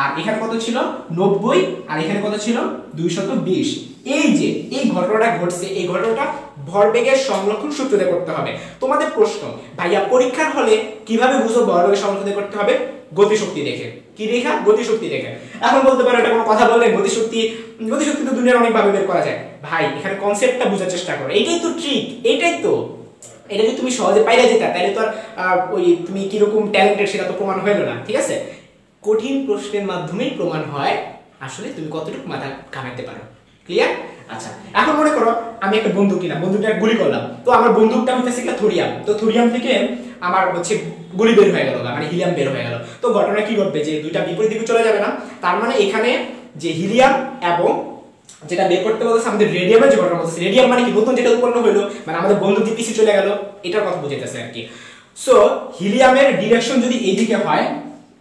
আর এখানে কত ছিল 90 আর এখানে কত ছিল 220। এই যে এই ঘটনাটা ঘটছে, এই ঘটনাটা ভরবেগের সংরক্ষণ সূত্র দিয়ে করতে হবে। তোমাদের প্রশ্ন, ভাইয়া পরীক্ষার হলে কিভাবে বুঝো ভরবেগের সংরক্ষণ করতে হবে? গতিশক্তি দেখে। কি দেখা? গতিশক্তি দেখে। এখন বলতে পারো এটা কোনো কথা বললেন, গতিশক্তি তো দুনিয়ার অনেক ভাবে বের করা যায়। ভাই এখানে কনসেপ্টটা বোঝার চেষ্টা করো, এটাই তো ট্রিক, এটাই তো। এটা যদি তুমি সহজে পাইলে যেতা তাহলে তো আর ওই তুমি কিরকম ট্যালেন্টেড সেটা তো প্রমাণ হইলো না, ঠিক আছে? কঠিন প্রশ্নের মাধ্যমেই প্রমাণ হয় আসলে তুমি কতটুকু মাথা কামাইতে পারো। ক্লিয়ার? আচ্ছা, এখন মনে করো আমি একটা বন্দুক কিনা, বন্দুকটা গুলি করলাম, তো আমার বন্দুকটা হইতেছে কি থোরিয়াম, তো থোরিয়াম থেকে আমার হচ্ছে গুলি বের হয়ে গেল, মানে হিলিয়াম বের হয়ে গেল। তো ঘটনা কি ঘটবে যে দুইটা বিপরীত দিকে চলে যাবে না? তার মানে এখানে যে হিলিয়াম এবং যেটা বের করতে বলছে আমাদের রেডিয়ামের যে ঘটনা বলছে, রেডিয়াম মানে কি নতুন যেটা উৎপন্ন হলো, মানে আমাদের বন্দুক দিয়ে পিছিয়ে চলে গেল, এটার কথা বুঝাইতেছে আর কি। সো হিলিয়ামের ডিরেকশন যদি এইদিকে হয়,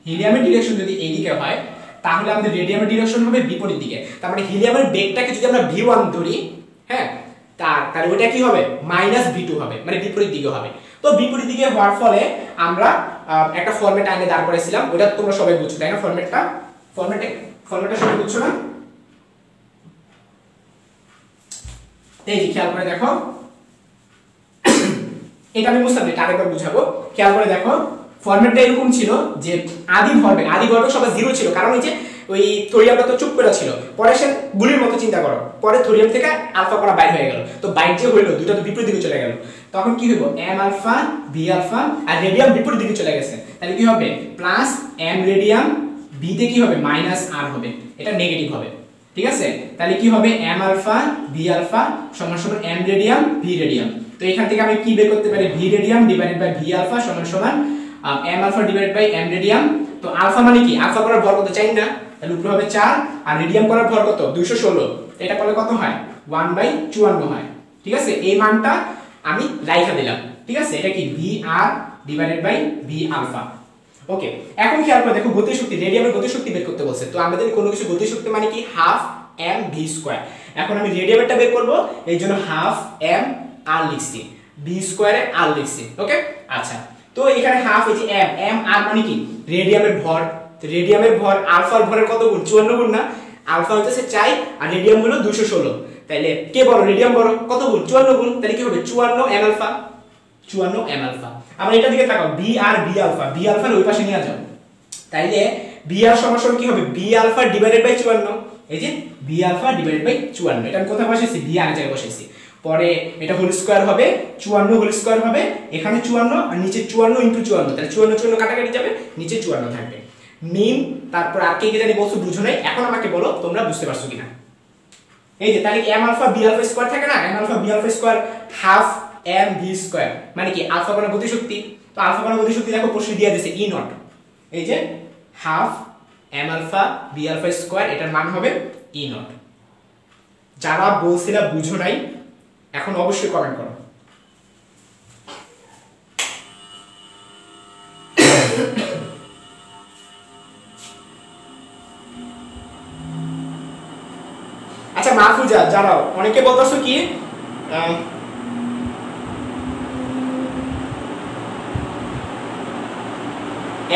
হিলিয়ামের ডিরেকশন যদি এইদিকে হয়, তাহলে আমাদের রেডিয়ামের ডিরেকশন হবে বিপরীত দিকে। তার মানে হিলিয়ামের বেগটাকে যদি আমরা v1 ধরি, হ্যাঁ, তাহলে ওইটা কি হবে? -v2 হবে, মানে বিপরীত দিকে হবে। তো বিপরীত দিকে হওয়ার ফলে আমরা একটা ফরম্যাট আইনে দাঁড় করেছিলাম, ওটা তোমরা সবাই বুঝছো তাই না? ফরম্যাটটা সবাই বুঝছো না? এই যে খেয়াল করে দেখো, এটা আমি বুঝতাম না, এটা আরেকবার বুঝাবো। খেয়াল করে দেখো, ফরম্যাটটা এরকম ছিল যে আদি ভরবেগ সবাই 0 ছিল, কারণ এই যে ওই থোরিয়ামটা তো চুপ করে ছিল। পরে সে গুলির মতো চিন্তা করো, পরে থোরিয়াম থেকে আলফা কণা বাইর হয়ে গেল, তো বাইর যে হইলো দুটো তো বিপরীত দিকে চলে গেল, তখন কি হইব? m আলফা v আলফা, আর রেডিয়াম বিপরীত দিকে চলে গেছে, তাহলে কি হবে? প্লাস m রেডিয়াম, v তে কি হবে? মাইনাস r হবে, এটা নেগেটিভ হবে, ঠিক আছে? তাহলে কি হবে? m আলফা v আলফা সমান সমান m রেডিয়াম v রেডিয়াম। তো এখান থেকে আমি কি বের করতে পারি? v radium divided by v alpha সমান সমান m alpha divided by m radium. তো আলফা মানে কি? আলফা করার ভর কত চাই না, তাহলে উপরে হবে 4, আর রেডিয়াম করার ভর কত? 216। এটা করলে কত হয়? 1/54 হয়, ঠিক আছে? এই মানটা আমি রাইখা দিলাম, ঠিক আছে? এটা কি? vr divided by v alpha. Okay, এখন খেয়াল করে দেখো, গতিশক্তি, রেডিয়ামের গতিশক্তি বের করতে বলছে। তো আমাদের কোনো কিছু গতিশক্তি মানে কি? ½ mv²। এখন আমি রেডিয়ামেরটা বের করব, এই জন্য ½ mr লিখছি, v² এ r লিখছি। ওকে, আচ্ছা, তো এখানে হাফ, এই যে m r মানে কি? রেডিয়ামের ভর। তো রেডিয়ামের ভর আলফার ভরের কত গুণ? 54 গুণ না? আলফা হইতেছে 4 আর রেডিয়াম হলো 216, তাইলে কে বড়? রেডিয়াম বড়। কত গুণ? 54 গুণ। তাহলে কি হবে? 54 m আলফা, 54 m আলফা। আমরা এটা দিকে তাকাও, b আর b আলফা, b আলফার ওই পাশে নিয়ে যাও, তাইলে b আর সমান কি হবে? b alpha divided by 54। এই যে b আলফা ডিভাইডেড বাই 54, এটা আমি কোথায় বসাইছি? b আর জায়গায় বসাইছি। পরে এটা হোল স্কয়ার হবে, 54 হোল স্কয়ার হবে, এখানে 54 আর নিচে 54 * 54, তাহলে 54 কাটাকাটি যাবে, নিচে 54 থাকবে। মিন, তারপর আর কি জানি বলছো বুঝো নাই, এখন আমাকে বলো তোমরা বুঝতে পারছো কিনা। এই যে তাহলে m alpha b alpha square থাকে না, m alpha b alpha square ½ mv², মানে কি? আলফা কণার গতিশক্তি। তো আলফা কণার গতিশক্তি দেখো প্রশ্ন দিয়ে দিয়েছে E0, এই যে ½ m alpha b alpha square, এটার মান হবে E0। যারা বলছিলা বুঝো নাই, এখন অবশ্যই কমেন্ট করো। আচ্ছা মাহফুজা, যারাও অনেকে বলতাছো কি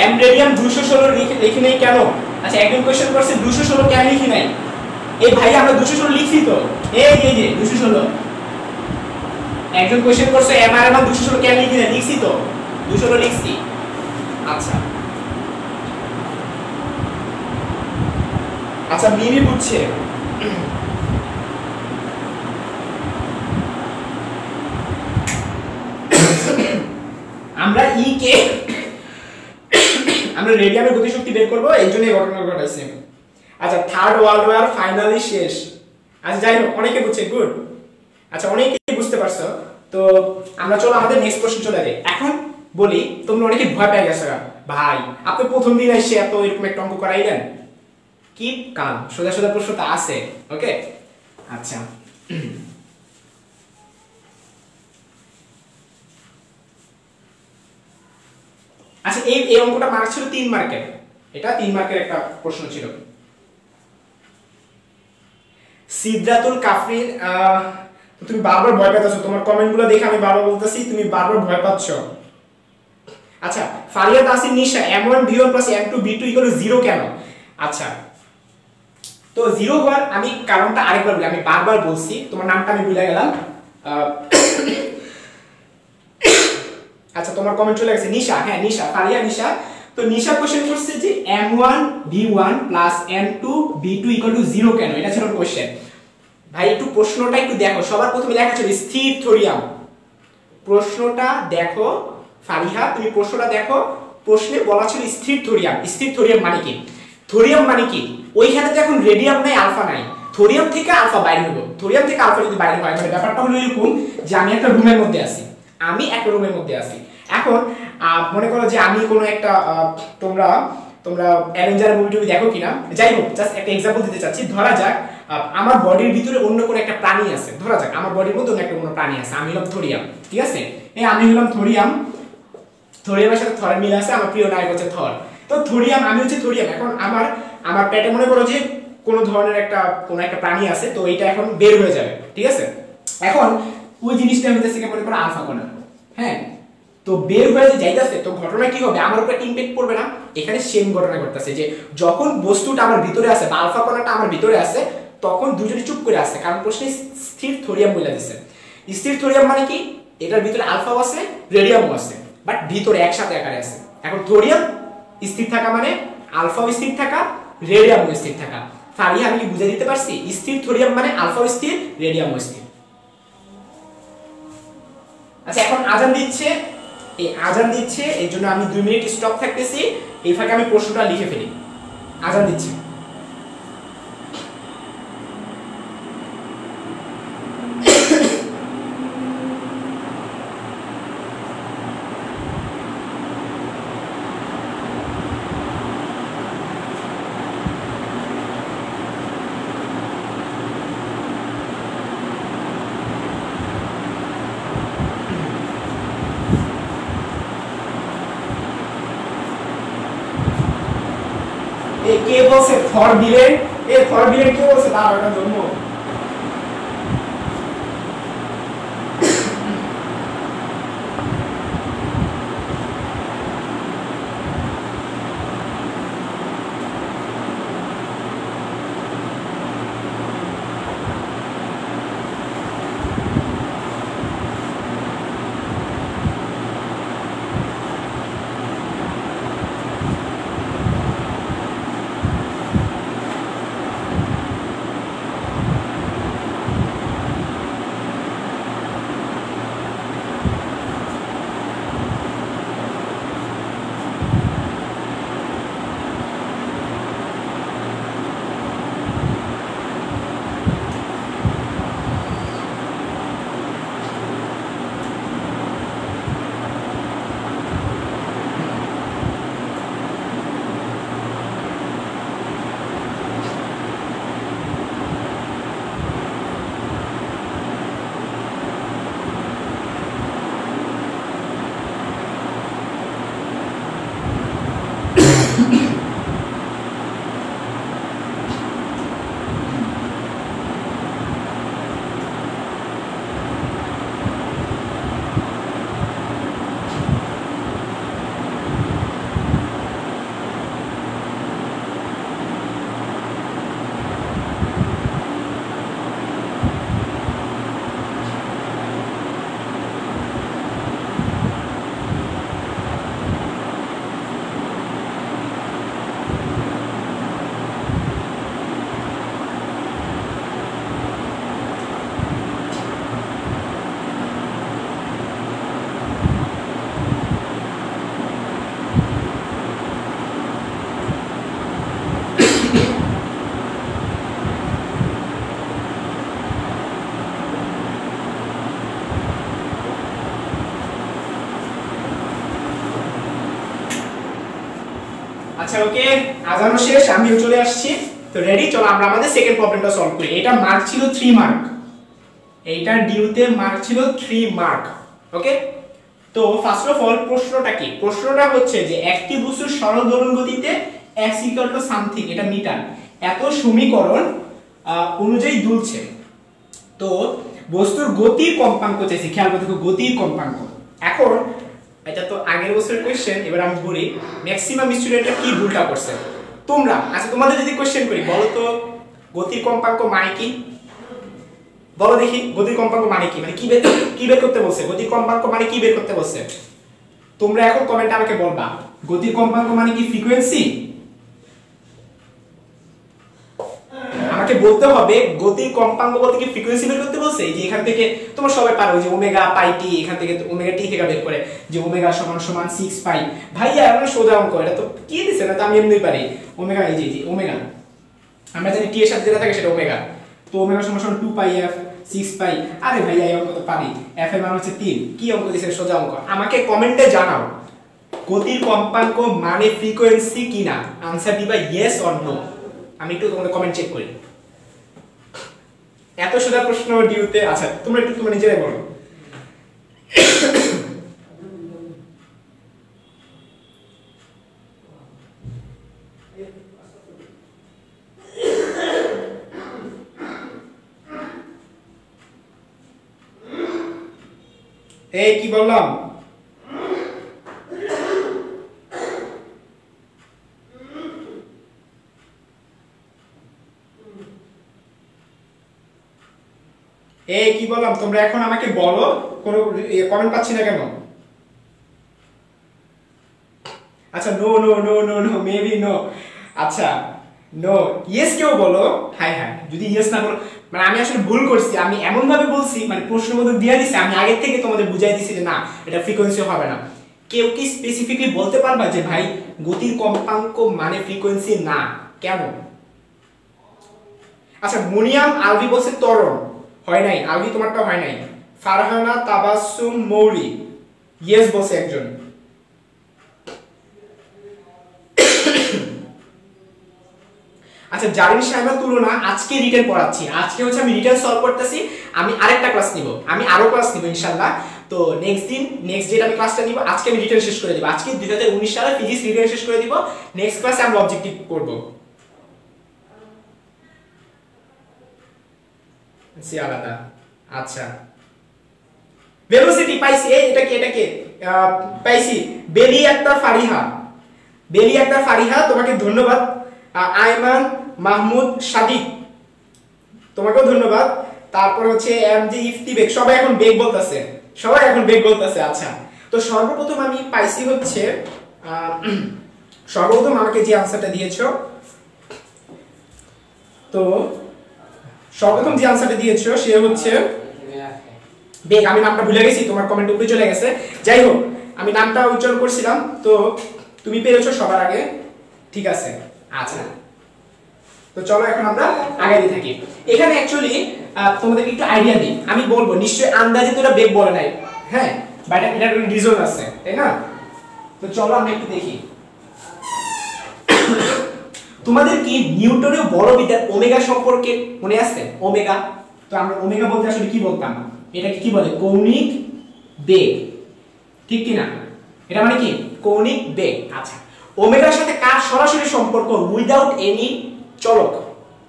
m রেডিয়াম 216 লিখি নাই কেন? আচ্ছা, একজন কোশ্চেন করছে 216 কেন লিখি নাই? এই ভাই আমরা 216 লিখছি তো, এই যে 216। একজন কোশ্চেন করছে m আর মান 216 কেন লিখি নাই? লিখছি তো, 216 লিখছি। আচ্ছা আচ্ছা, মিমি বুঝছে। আমরা ই কে আমরা রেডিয়ামের গতিশক্তি বের করব, এই জন্য এই ঘটনা ঘটাইছে। আচ্ছা, থার্ড ওয়ার্ল্ড ওয়ার ফাইনালি শেষ। আচ্ছা যাই হোক, অনেকে বুঝছে, গুড। আচ্ছা, অনেকেই বুঝতে পারছো। তো আমরা চলো আমাদের নেক্সট প্রশ্ন চলে যাই। এখন বলি, তোমরা অনেকে ভয় পেয়ে গেছো, ভাই আপনি প্রথম দিন এসে এত এরকম একটা অঙ্ক করাইলেন, কি কাম? সোজা সোজা প্রশ্ন তো আছে। ওকে, আচ্ছা আচ্ছা, এই অঙ্কটা মার্ক ছিল 3 মার্কের, এটা 3 মার্কের একটা প্রশ্ন ছিল। সিদরাতুল কাফরিন, তুমি বারবার ভয় পাচ্ছ, তোমার কমেন্টগুলো দেখে আমি বারবার বলতেছি তুমি বারবার ভয় পাচ্ছ। আচ্ছা, ফারিয়া তাসিন নিশা m1 v1 + m2 v2 = 0 কেন? আচ্ছা, তো জিরো হওয়ার আমি কারণটা আরেকবার বলি, আমি বারবার বলছি, তোমার নামটা আমি ভুলে গেলাম। আচ্ছা, তোমার কমেন্ট চলে গেছে, নিশা। হ্যাঁ, নিশা, ফারিয়া নিশা। তো নিশা কোশ্চেন করছে যে m1 b1 m2 b2 = 0 কেন? এটা ছিল কোশ্চেন। ভাই একটু প্রশ্নটা একটু দেখো, সবার প্রথমে লেখা ছিল স্থির থোরিয়াম। প্রশ্নটা দেখো ফারিহা, তুমি প্রশ্নটা দেখো, প্রশ্নে বলা ছিল স্থির থোরিয়াম। স্থির থোরিয়াম মানে কি? থোরিয়াম মানে কি? ওইখানে তো এখন রেডিয়াম নাই, আলফা নাই, থোরিয়াম থেকে আলফা বাইরে হলো। থোরিয়াম থেকে আলফা যদি বাইরে হয়, মানে ব্যাপারটা হলো এরকম যে আমি একটা রুমের মধ্যে আছি, এখন মনে করো যে আমি কোনো একটা তোমরা অ্যাভেঞ্জার মুভি দেখো কিনা, যাই হোক, জাস্ট একটা এক্সাম্পল দিতে চাচ্ছি। ধরা যাক আমার বডির ভিতরে অন্য কোনো একটা প্রাণী আছে, ধরা যাক আমার বডির মধ্যে অন্য একটা কোনো প্রাণী আছে, আমি হলাম থোরিয়াম, ঠিক আছে? আমি হলাম থোরিয়াম, থোরিয়ামের সাথে থরের মিল আছে, আমার প্রিয় নায়ক হচ্ছে থর। তো থোরিয়াম, আমি হচ্ছে থোরিয়াম। এখন আমার পেটে মনে করো যে কোনো ধরনের কোনো একটা প্রাণী আছে, তো এইটা এখন বের হয়ে যাবে, ঠিক আছে? এখন ওই জিনিসটা হইতেছে কি, মনে করো আলফা কণা। হ্যাঁ, তো বের হয়ে যে যাইতেছে, তো ঘটনা কি হবে? আমার উপর ইমপ্যাক্ট পড়বে না? এখানে সেম ঘটনা ঘটতেছে যে যখন বস্তুটা আমার ভিতরে আছে বা আলফা কণাটা আমার ভিতরে আছে, তখন দুজনে চুপ করে আছে, কারণ প্রশ্নে স্থির থোরিয়াম বলে দিছে। স্থির থোরিয়াম মানে কি? এটার ভিতরে আলফাও আছে, রেডিয়ামও আছে, বাট ভিতরে একসাথে আকারে আছে। এখন থোরিয়াম স্থির থাকা মানে আলফাও স্থির থাকা, রেডিয়ামও স্থির থাকা। ফারিয়া, আমি কি বুঝে দিতে পারছি? স্থির থোরিয়াম মানে আলফাও স্থির, রেডিয়ামও স্থির। আচ্ছা, এখন আজান দিচ্ছে, এই জন্য আমি 2 মিনিট স্টপ থাকতেছি, এই ফাঁকে আমি প্রশ্নটা লিখে ফেলি। আজান দিচ্ছে। কে বলছে থর বিলেন? থর বিলেন কে বলছে? তার একটা জন্ম। আচ্ছা, ওকে, আজানও শেষ, আমিও চলে আসছি। তো রেডি, চলো আমরা আমাদের সেকেন্ড প্রবলেমটা সলভ করি। এটা মার্ক ছিল 3 মার্ক, এইটার ডিউতে মার্ক ছিল 3 মার্ক। ওকে, তো ফার্স্ট অফ অল প্রশ্নটা কি? প্রশ্নটা হচ্ছে যে একটি বস্তুর সরল দোলন গতিতে x = সামথিং, এটা মিটার, এত সমীকরণ অনুযায়ী দুলছে। তো বস্তুর গতির কম্পাঙ্ক চাইছে, খেয়াল করে দেখো গতির কম্পাঙ্ক। এখন এটা তো আগের বছরের কোশ্চেন, এবার আমি বলি ম্যাক্সিমাম স্টুডেন্টরা কি ভুলটা করছে। তোমরা আচ্ছা তোমাদের যদি কোশ্চেন করি বলো তো গতির কম্পাঙ্ক মানে কি? বলো দেখি গতির কম্পাঙ্ক মানে কি, মানে কি বের করতে বলছে? গতির কম্পাঙ্ক মানে কি বের করতে বলছে? তোমরা এখন কমেন্টে আমাকে বলবা গতির কম্পাঙ্ক মানে কি ফ্রিকোয়েন্সি? আমাকে বলতে হবে গতির কম্পাঙ্ক বলতে কি ফ্রিকোয়েন্সি বের করতে বলছে? এই যে এখান থেকে তোমরা সবাই পারো যে ওমেগা পাই টি, এখান থেকে ওমেগা টি থেকে বের করে যে ওমেগা সমান সমান 6 পাই। ভাইয়া আমরা সোজা অঙ্ক, এটা তো কি দিছে না, তো আমি এমনিই পারি। ওমেগা এই যে ওমেগা আমরা জানি টি এর সাথে যেটা থাকে সেটা ওমেগা, তো ওমেগা সমান সমান 2 পাই এফ 6 পাই। আরে ভাইয়া এই অঙ্ক তো পারি, এফ এর মান হচ্ছে 3। কি অঙ্ক দিছে? সোজা অঙ্ক। আমাকে কমেন্টে জানাও গতির কম্পাঙ্ক মানে ফ্রিকোয়েন্সি কিনা, আনসার দিবা ইয়েস অর নো। আমি একটু তোমাদের কমেন্ট চেক করি। এত সোজা প্রশ্ন ডিউতে। আচ্ছা তোমরা একটু তোমরা নিজেরাই বলো। এই কি বললাম? এই কি বললাম? তোমরা এখন আমাকে বলো, কোনো কমেন্ট পাচ্ছি না কেন? আচ্ছা no no no no no maybe no. আচ্ছা নো ইয়েস কেউ বলো। হাই হাই যদি ইয়েস না বলো মানে আমি আসলে ভুল করছি, আমি এমন ভাবে বলছি মানে প্রশ্ন মতো দিয়ে দিছি, আমি আগে থেকে তোমাদের বুঝাই দিছি যে না এটা ফ্রিকোয়েন্সি হবে না। কেউ কি স্পেসিফিকলি বলতে পারবা যে ভাই গতির কম্পাঙ্ক মানে ফ্রিকোয়েন্সি না কেন? আচ্ছা মুনিয়াম আলভি বলছে ত্বরণ, হয় নাই। আলভি তোমারটা হয় নাই। ফারহানা তাবাসসুম মৌরি ইয়েস বলছে একজন। আচ্ছা জারিন সাহেবের তুলনা আজকে রিটেন পড়াচ্ছি, আজকে হচ্ছে আমি রিটেন সলভ করতেছি। আমি আরেকটা ক্লাস নিব, আমি আরো ক্লাস নিব ইনশাআল্লাহ। তো নেক্সট ডেট আমি ক্লাসটা নিব। আজকে আমি রিটেন শেষ করে দিব, আজকে 2019 সালে ফিজিক্স রিটেন শেষ করে দিব। নেক্সট ক্লাসে আমরা অবজেক্টিভ করব। সি আলাদা। আচ্ছা ভেলোসিটি পাইছি। এটা কি পাইছি। বেলি আক্তার ফারিহা, বেলি আক্তার ফারিহা তোমাকে ধন্যবাদ। আয়মান মাহমুদ সাদিক তোমাকেও ধন্যবাদ। তারপর হচ্ছে এমজি ইফতি বেগ, সবাই এখন বেগ বলতেছে, সবাই এখন বেগ বলতেছে। আচ্ছা তো সর্বপ্রথম আমি পাইছি হচ্ছে সর্বপ্রথম আমাকে যে আনসারটা দিয়েছো, তো সর্বপ্রথম যে আনসারটা দিয়েছো সে হচ্ছে বেগ। আমি নামটা ভুলে গেছি, তোমার কমেন্ট উপরে চলে গেছে। যাই হোক আমি নামটা উচ্চারণ করছিলাম, তো তুমি পেরেছো সবার আগে, ঠিক আছে। আচ্ছা তো চলো এখন আমরা আগাইতে থাকি। এখানে অ্যাকচুয়ালি তোমাদের একটু আইডিয়া দিই, আমি বলবো নিশ্চয়ই আন্দাজে তোরা বেগ বলে নাই, হ্যাঁ বাট এটার কোনো রিজন আছে তাই না? তো চলো আমরা একটু দেখি। তোমাদের কি নিউটনের বড় বিদ্যার ওমেগা সম্পর্কে মনে আছে? ওমেগা, তো আমরা ওমেগা বলতে আসলে কি বলতাম? এটাকে কি বলে? কৌণিক বেগ, ঠিক কি না? এটা মানে কি কৌণিক বেগ। আচ্ছা ওমেগার সাথে কার সরাসরি সম্পর্ক উইদাউট এনি চলক,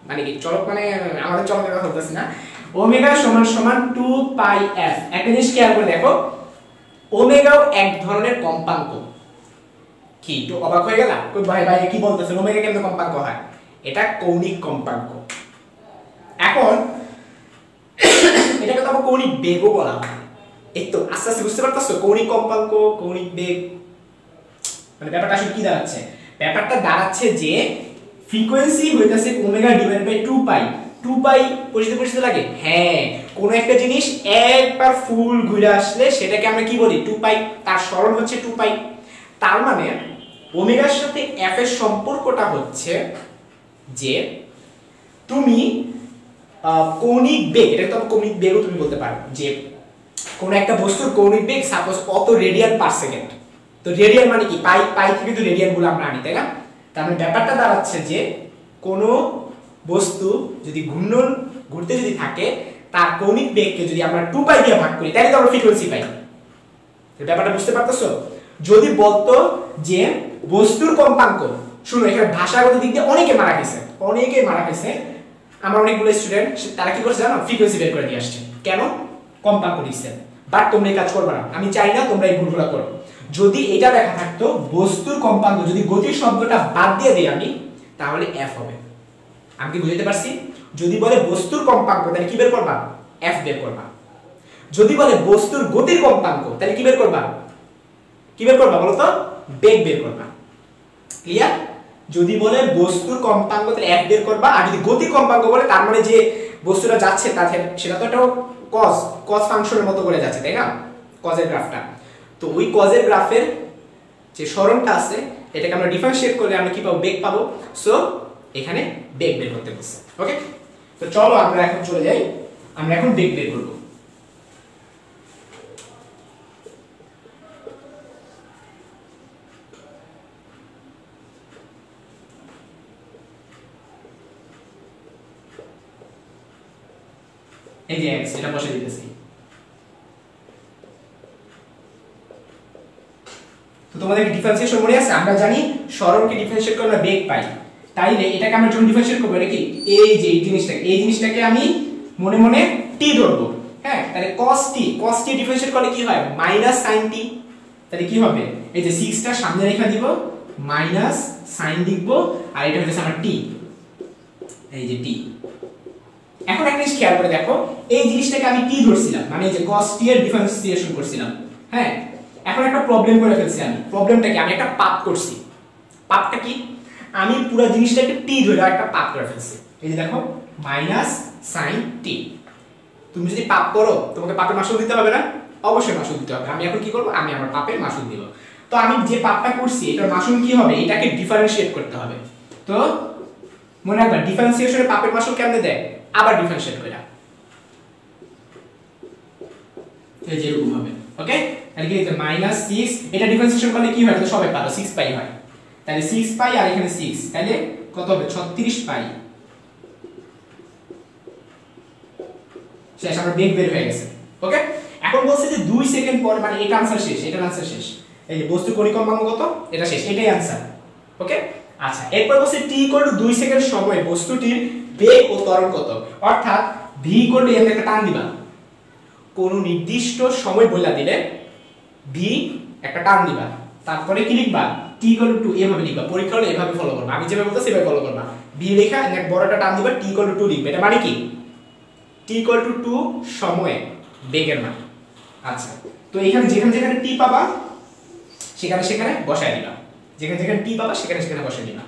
মানে কি চলক মানে আমাদের চলকের কথা বলতেছি না। ওমেগা সমান সমান 2 পাই এফ। একটা জিনিস খেয়াল করে দেখো, ওমেগাও এক ধরনের কম্পাঙ্ক। কি তো অবাক হয়ে গেলা? কই ভাই ভাই কি বলতেছেন, ওমেগা কেমনে কম্পাঙ্ক হয়? এটা কৌণিক কম্পাঙ্ক। এখন এটাকে তো আমরা কৌণিক বেগও বলা হয়। এই তো আস্তে আস্তে বুঝতে পারতেছো কৌণিক কম্পাঙ্ক কৌণিক বেগ মানে ব্যাপারটা আসলে কি দাঁড়াচ্ছে? ব্যাপারটা দাঁড়াচ্ছে যে ফ্রিকোয়েন্সি হইতাছে ওমেগা ডিভাইড বাই 2 পাই। 2 পাই পরিচিত লাগে? হ্যাঁ, কোন একটা জিনিস একবার ফুল ঘুরে আসলে সেটাকে আমরা কি বলি? 2 পাই। তার সরণ হচ্ছে 2 পাই। তার মানে ওমেগার সাথে এফ এর সম্পর্কটা হচ্ছে যে তুমি কৌণিক বেগ, এটা তো কৌণিক বেগও তুমি বলতে পারো, যে কোন একটা বস্তুর কৌণিক বেগ সাপোজ কত রেডিয়ান পার সেকেন্ড। তো রেডিয়ান মানে কি? পাই, পাই থেকে তো রেডিয়ান গুলো আমরা আনি তাই না? তার মানে ব্যাপারটা দাঁড়াচ্ছে যে কোন বস্তু যদি ঘুরতে যদি থাকে তার কৌণিক বেগকে যদি আমরা 2 পাই দিয়ে ভাগ করি তাহলে তো আমরা ফ্রিকোয়েন্সি পাই। ব্যাপারটা বুঝতে পারতেছো? যদি বলতো যে বস্তুর কম্পাঙ্ক, শুনো এখানে ভাষাগত দিক দিয়ে অনেকে মারা গেছে। আমার অনেকগুলো স্টুডেন্ট তারা কি করছে জানো? ফ্রিকোয়েন্সি বের করে দিয়ে আসছে। কেন? কম্পাঙ্ক দিচ্ছে। বাট তোমরা এই কাজ করবে না, আমি চাই না তোমরা এই ভুলগুলো করো। যদি এটা দেখা থাকতো বস্তুর কম্পাঙ্ক, যদি গতির শব্দটা বাদ দিয়ে দেই আমি, তাহলে f হবে। আমি কি বুঝাতে পারছি? যদি বলে বস্তুর কম্পাঙ্ক তাহলে কি বের করবা? f বের করবা। যদি বলে বস্তুর গতির কম্পাঙ্ক তাহলে কি বের করবা? কি বের করবা বলো তো? বেগ বের করবা। ক্লিয়ার? যদি বলে বস্তুর কম্পাঙ্ক তাহলে f বের করবা, আর যদি গতির কম্পাঙ্ক বলে তার মানে যে বস্তুটা যাচ্ছে তাতে সেটা তো একটা cos ফাংশনের মতো করে যাচ্ছে, তাই না? কজের গ্রাফটা। তো ওই কজের গ্রাফের যে সরণটা আছে এটাকে আমরা ডিফারেন্সিয়েট করলে আমরা কি পাবো? বেগ পাবো। সো এখানে বেগ বের করতে বলছে। ওকে, তো চলো আমরা এখন চলে যাই, আমরা এখন বেগ বের করব। এই যে x এটা বসে দিতেছি। তো তোমাদের ডিফারেন্সিয়েশন মনে আছে? আমরা জানি সরণকে ডিফারেন্সিয়েট করলে আমরা বেগ পাই। তাইলে এটাকে আমরা যখন ডিফারেন্সিয়েট করব এটা কি? এই যে এই জিনিসটাকে আমি মনে মনে t ধরবো। হ্যাঁ, তাহলে cos t ডিফারেন্সিয়েট করলে কি হয়? -sin t। তাহলে কি হবে? এই যে 6 টা সামনে রেখা দিব, মাইনাস sin লিখব, আর এটা হচ্ছে আমার t। এই যে t। এখন একটা জিনিস খেয়াল করে দেখো, এই জিনিসটাকে আমি t ধরছিলাম, মানে এই যে cos t এর ডিফারেন্সিয়েশন করছিলাম। হ্যাঁ, এখন একটা প্রবলেম করে ফেলছি আমি। প্রবলেমটা কি? আমি একটা পাপ করছি। পাপটা কি? আমি পুরো জিনিসটাকে t ধরে একটা পাপ করে ফেলছি। এই যে দেখো -sin t। তুমি যদি পাপ করো তোমাকে পাপের মাসুল দিতে হবে না? অবশ্যই মাসুল দিতে হবে। আমি এখন কি করব? আমি আমার পাপের মাসুল দিব। তো আমি যে পাপটা করছি এটার মাসুল কি হবে? এটাকে ডিফারেন্সিয়েট করতে হবে। তো মনে রাখবা ডিফারেন্সিয়েশনের পাপের মাসুল কেমনে দেয়? আবার ডিফারেন্সিয়েট কইরা এই যে এরকম হবে। ওকে, তাহলে কি হচ্ছে? -6 এটা ডিফারেন্সিয়েশন করলে কি হয়? তো সবাই পারো 6 পাই হয়। তাহলে 6 পাই আর এখানে 6, তাহলে কত হবে? 36 পাই। শেষ, আমরা বেগ বের হয়ে গেছে। ওকে, এখন বলছে যে 2 সেকেন্ড পর, মানে এটা आंसर শেষ, এটা आंसर শেষ। এই যে বস্তুর কণিক কম্পাঙ্ক কত? এটা শেষ, এটাই आंसर। ওকে, আচ্ছা, এরপর বলছে t 2 সেকেন্ড সময়ে বস্তুটির বেগ ও ত্বরণ কত? অর্থাৎ v এর একটা টান দিবা। কোন নির্দিষ্ট সময় বলা দিলে v একটা টান দিবা, তারপরে কি লিখবা? t 2 এভাবে লিখবা। পরীক্ষা হলে এভাবে ফলো করবা, আমি যেভাবে বলতেছি সেভাবে ফলো করবা। v লেখা এক বড় একটা টান দিবা, t 2 লিখবে। এটা মানে কি? t 2 সময়ে বেগের মান। আচ্ছা, তো এখানে যেখানে যেখানে t পাবা সেখানে সেখানে বসায় দিবা, যেখানে যেখানে t পাবা সেখানে সেখানে বসায় দিবা।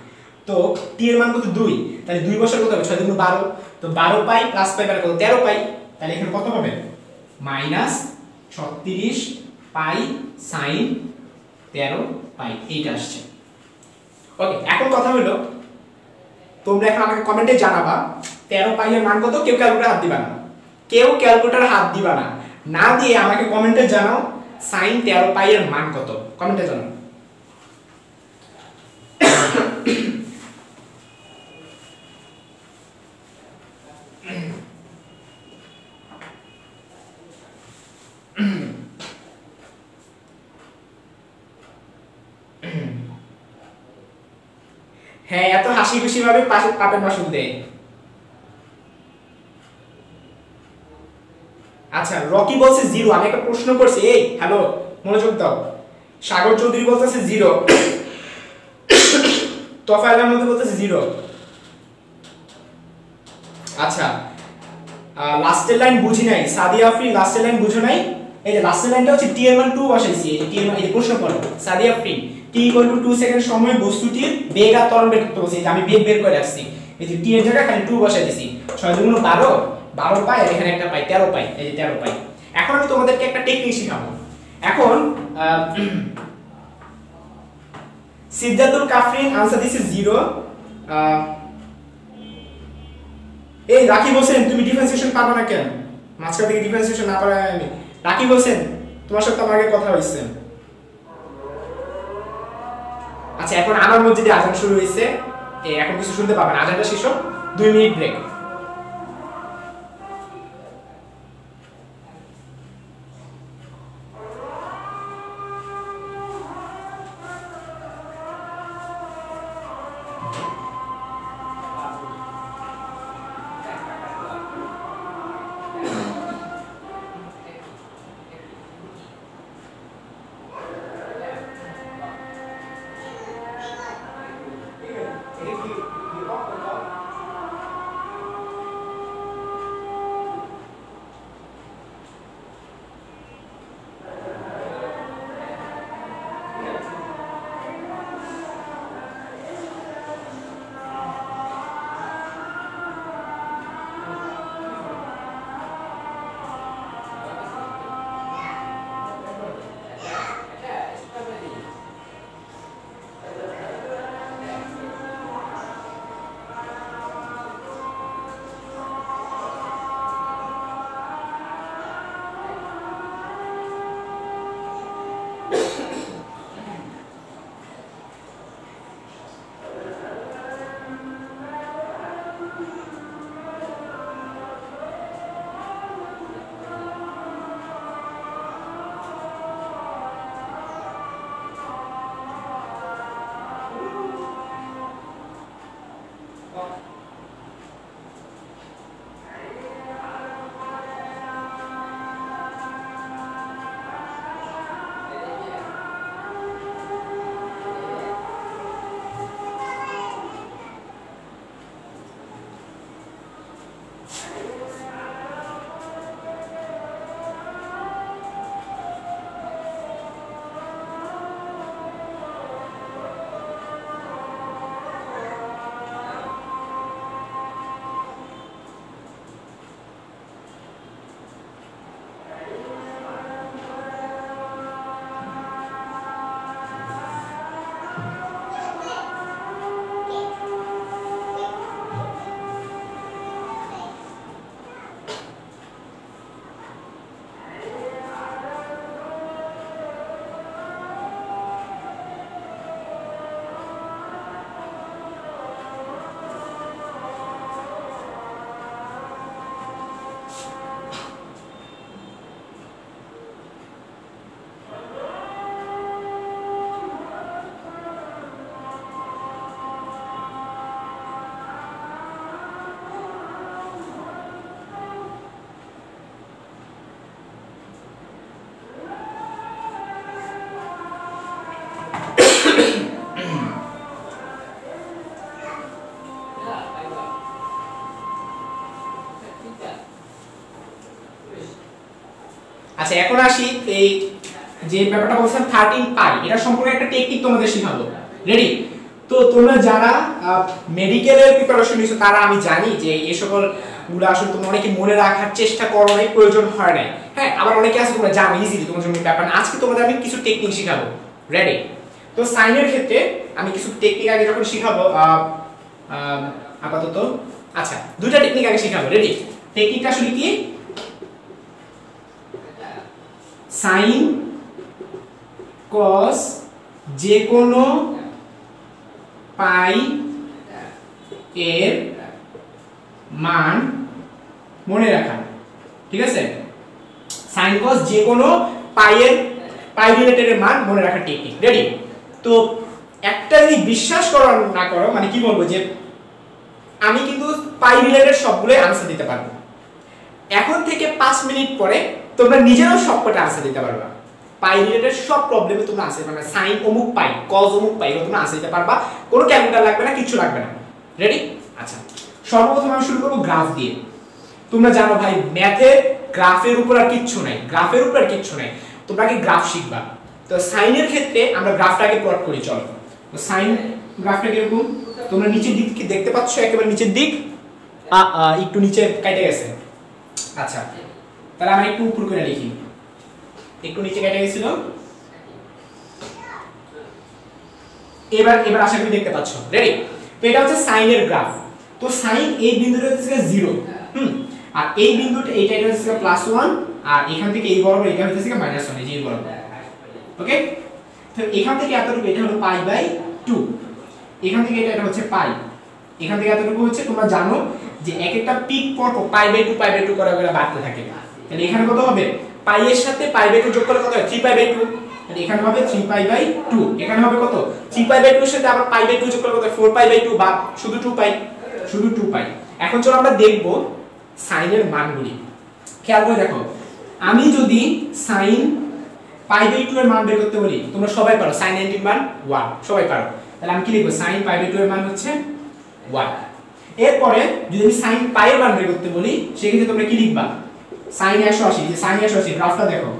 তো t এর মান কত? 2, তাহলে 2 বসালে কত হবে? 6 × 12, তো 12 পাই প্লাস পাই মানে কত? 13 পাই। তাহলে এখানে কত হবে? -36 পাই sin 13 পাই, এইটা আসছে। ওকে, এখন কথা হলো তোমরা এখন আমাকে কমেন্টে জানাবা 13 পাই এর মান কত? কেউ ক্যালকুলেটর হাত দিবা না, কেউ ক্যালকুলেটর হাত দিবা না, না দিয়ে আমাকে কমেন্টে জানাও sin 13 পাই এর মান কত? কমেন্টে জানাও। হ্যাঁ, এত হাসি খুশি ভাবে পাপের মাসুল দেয়। আচ্ছা, রকি বলছে 0। আমি একটা প্রশ্ন করছি, এই হ্যালো মনোযোগ দাও। সাগর চৌধুরী বলতেছে 0, তোফায়েল আহমেদ বলতেছে 0। আচ্ছা, লাস্টের লাইন বুঝি নাই। সাদিয়া আফরিন লাস্টের লাইন বুঝো নাই? এই যে লাস্টের লাইনটা হচ্ছে t এর মান 2 বসাইছি। এই যে t এর মান, এই যে প্রশ্ন করো সাদিয়া আফরিন, t 2 সেকেন্ড সময় বস্তুটির বেগ আর ত্বরণ বের করতে বলছি। আমি বেগ বের করে রাখছি, এই যে t এর জায়গায় খালি 2 বসাই দিছি। 6 × 12, 12 পাই, আর এখানে একটা পাই 13 পাই। এই যে 13 পাই। এখন আমি তোমাদেরকে একটা টেকনিক শেখাবো। এখন সিদ্ধাতুল কাফরিন आंसर দিছে 0। এই রাকিব হোসেন, তুমি ডিফারেন্সিয়েশন পারো না কেন? মাঝখান থেকে ডিফারেন্সিয়েশন না পারা আমি। রাকিব হোসেন, তোমার সাথে আমার আগে কথা হইছে। আচ্ছা, এখন আমার মসজিদে আজান শুরু হইছে, এখন কিছু শুনতে পাবেন। আজানটা শেষ হোক, 2 মিনিট ব্রেক। আচ্ছা এখন আসি এই যে ব্যাপারটা বলছিলাম 13 পাই, এটা সম্পর্কে একটা টেকনিক তোমাদের শেখাবো। রেডি? তো তোমরা যারা মেডিকেলের প্রিপারেশন নিছো তারা আমি জানি যে এই সকল গুলো আসলে তোমরা অনেকে মনে রাখার চেষ্টা করো নাই, প্রয়োজন হয় নাই। হ্যাঁ, আবার অনেকে আছে তোমরা জানো ইজিলি, তোমাদের জন্য ব্যাপার না। আজকে তোমাদের আমি কিছু টেকনিক শেখাবো। রেডি? তো সাইনের ক্ষেত্রে আমি কিছু টেকনিক আগে যখন শেখাবো আপাতত আচ্ছা দুইটা টেকনিক আগে শেখাবো। রেডি? টেকনিকটা আসলে কি? সাইন কস যে কোনো পাই এর মান মনে রাখা। ঠিক আছে? সাইন কস যে কোনো পাই রিলেটেড এর মান মনে রাখার টেকনিক। রেডি? তো একটা যদি বিশ্বাস করো না করো, মানে কি বলবো, যে আমি কিন্তু পাই রিলেটেড সবগুলোই আনসার দিতে পারবো। এখন থেকে 5 মিনিট পরে তোমরা নিজেরাও সবকটা আনসার দিতে পারবা। পাই রিলেটেড সব প্রবলেমে তোমরা আনসার পারবে। সাইন অমুক পাই, কজ অমুক পাই, তোমরা আনসার দিতে পারবা। কোনো ক্যালকুলেটর লাগবে না, কিছু লাগবে না। রেডি? আচ্ছা, সর্বপ্রথম আমি শুরু করব গ্রাফ দিয়ে। তোমরা জানো ভাই ম্যাথে গ্রাফের উপর আর কিচ্ছু নাই, গ্রাফের উপর আর কিচ্ছু নাই। তোমরা কি গ্রাফ শিখবা। তো সাইনের ক্ষেত্রে আমরা গ্রাফটাকে প্লট করি। চলো, তো সাইন গ্রাফটা কিরকম তোমরা নিচের দিক দেখতে পাচ্ছ, একেবারে নিচের দিক একটু নিচে কেটে গেছে। আচ্ছা, তাহলে আমরা একটু উপর করে লিখি। একটু নিচে কেটে গেছিল, এবার আশা করি দেখতে পাচ্ছ। রেডি? তো এটা হচ্ছে সাইনের গ্রাফ। তো সাইন এই বিন্দুটা হচ্ছে 0, আর এই বিন্দুটা এইটা হচ্ছে +1, আর এখান থেকে এই বরাবর এটা হচ্ছে -1, এই যে বরাবর। ওকে? তো এখান থেকে এতটুকু এটা হলো π/2, এখান থেকে এটা হচ্ছে পাই, এখান থেকে এতটুকু হচ্ছে। তোমরা জানো যে এক একটা পিক পর π/2 করে বাড়তে থাকে। তাহলে এখানে কত হবে? পাই এর সাথে π/2 যোগ করলে কত হয়? 3π/2। তাহলে এখানে হবে 3π/2, এখানে হবে কত? 3π/2 এর সাথে আবার π/2 যোগ করলে কত? 4π/2 বা শুধু 2π, শুধু 2π। এখন চলো আমরা দেখব সাইনের মানগুলি। খেয়াল করে দেখো, আমি যদি সাইন π/2 এর মান বের করতে বলি, তোমরা সবাই পারো sin 90 এর মান 1, সবাই পারো। তাহলে আমি কি লিখব? sin π/2 এর মান হচ্ছে 1। এরপরে যদি আমি sin π এর মান বের করতে বলি, সেক্ষেত্রে তোমরা কি লিখবা? sin 180। যে sin 180 গ্রাফটা দেখো,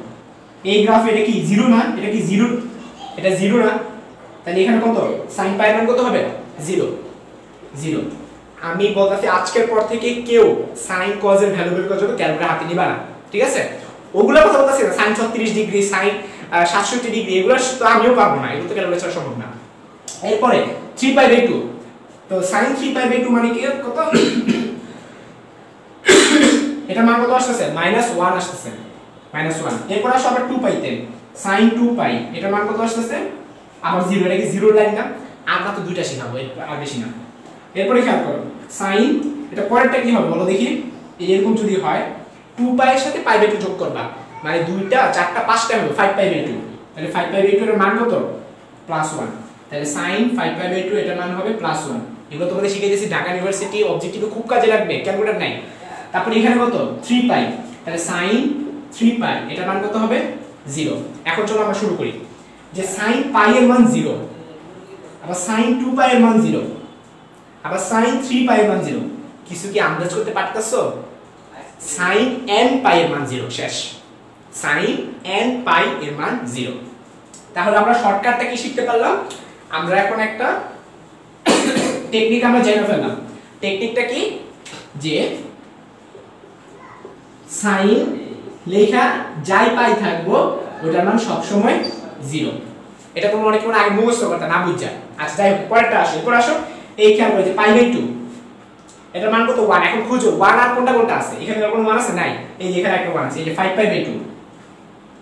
এই গ্রাফে এটা কি 0 না? এটা কি 0? এটা 0 না? তাহলে এখানে কত? sin π এর মান কত হবে? 0। আমি বলতাছি আজকের পর থেকে কেউ sin cos এর ভ্যালু বের করার জন্য ক্যালকুলেটর হাতে নিবা না। ঠিক আছে? ওগুলা কথা বলতাছি না, sin 36 ডিগ্রি, sin 67 ডিগ্রি, এগুলো তো আমিও পারবো না, এগুলো তো ক্যালকুলেট করা সম্ভব না। এরপরে 3π/2, তো sin 3π/2 মানে কি কত? এটা মান কত আসছে? -1 আসছে, -1। এরপর আসো আবার 2π তে, sin 2π, এটা মান কত আসছে? আবার 0। এটা কি 0 লাইন না? আমরা তো দুইটা শিখাবো, আর বেশি না। এরপরে খেয়াল করো, sin, এটা পরেরটা কি হবে বলো দেখি? এরকম যদি হয় 2π এর সাথে π/2 যোগ করবা, মানে 2টা 4টা 5টা হবে 5π/2। তাহলে 5π/2 এর মান কত? +1। তাহলে sin 5π/2 এটার মান হবে +1। এগুলো তোমাদের শিখিয়ে দিয়েছি ঢাকা ইউনিভার্সিটি, অবজেক্টিভে খুব কাজে লাগবে, ক্যালকুলেটর নাই। তারপর এখানে কত? 3π, তাহলে sin 3π এটার মান কত হবে? 0। এখন চলো আমরা শুরু করি। যে sin π এর মান 0, আবার sin 2π এর মান 0, আবার sin 3π এর মান 0। কিছু কি আন্দাজ করতে পারতাছো? sin nπ এর মান 0, শেষ। sin nπ এর মান 0। তাহলে আমরা শর্টকাটটা কি শিখতে পারলাম? আমরা এখন একটা টেকনিক আমরা জেনে ফেললাম। টেকনিকটা কি? যে sin লেখা যাই পাই থাকবো ওটার মান সব সময় 0। এটা তোমরা অনেক আগে মুখস্থ করতে না বুঝা। আচ্ছা যাই হোক, পরেরটা আসো। এরপর আসো, এই খেয়াল করে যে π/2 এটার মান কত? 1। এখন খুঁজো 1 আর কোনটা কোনটা আছে। এখানে কোনো 1 আছে? নাই। এই যে এখানে একটা 1 আছে, এই যে 5π/2।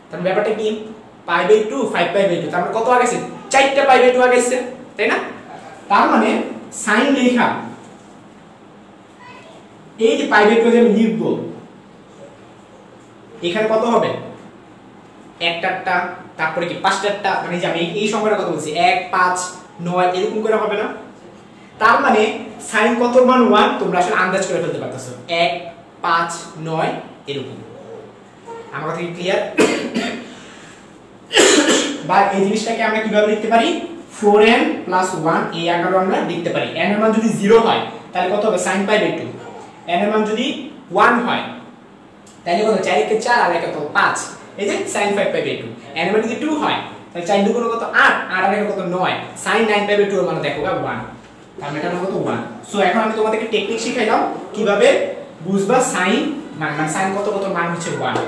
তাহলে ব্যাপারটা কি? π/2 5π/2, তার মানে কত আগে আছে? 4টা π/2 আগে আছে, তাই না? তার মানে sin লেখা এই যে π/2 যে আমি লিখব, এখানে কত হবে? 1টা, তারপরে কি 5টা, মানে যে আমি এই সংখ্যাটা কত বলছি 1 5 9 এরকম করে হবে না? তার মানে sin কত মান 1 তোমরা আসলে আন্দাজ করে ফেলতে পারতেছো, 1 5 9 এরকম। আমার কথা কি ক্লিয়ার? বা এই জিনিসটাকে আমরা কিভাবে লিখতে পারি? 4n + 1 এই আকারে আমরা লিখতে পারি। n এর মান যদি 0 হয় তাহলে কত হবে? sin π/2। n এর মান যদি 1 হয় তাহলে কত? 4 কে 4 আর 1 কত? 5। এই যে sin 5/2 n এর মান যদি 2 হয় তাহলে 4 দুগুণ কত 8 8 আর কত 9 sin 9/2 এর মান দেখো 1 তার মানে এটা কত 1 সো এখন আমি তোমাদেরকে টেকনিক শিখাইলাম কিভাবে বুঝবা sin মানে sin কত মান হচ্ছে 1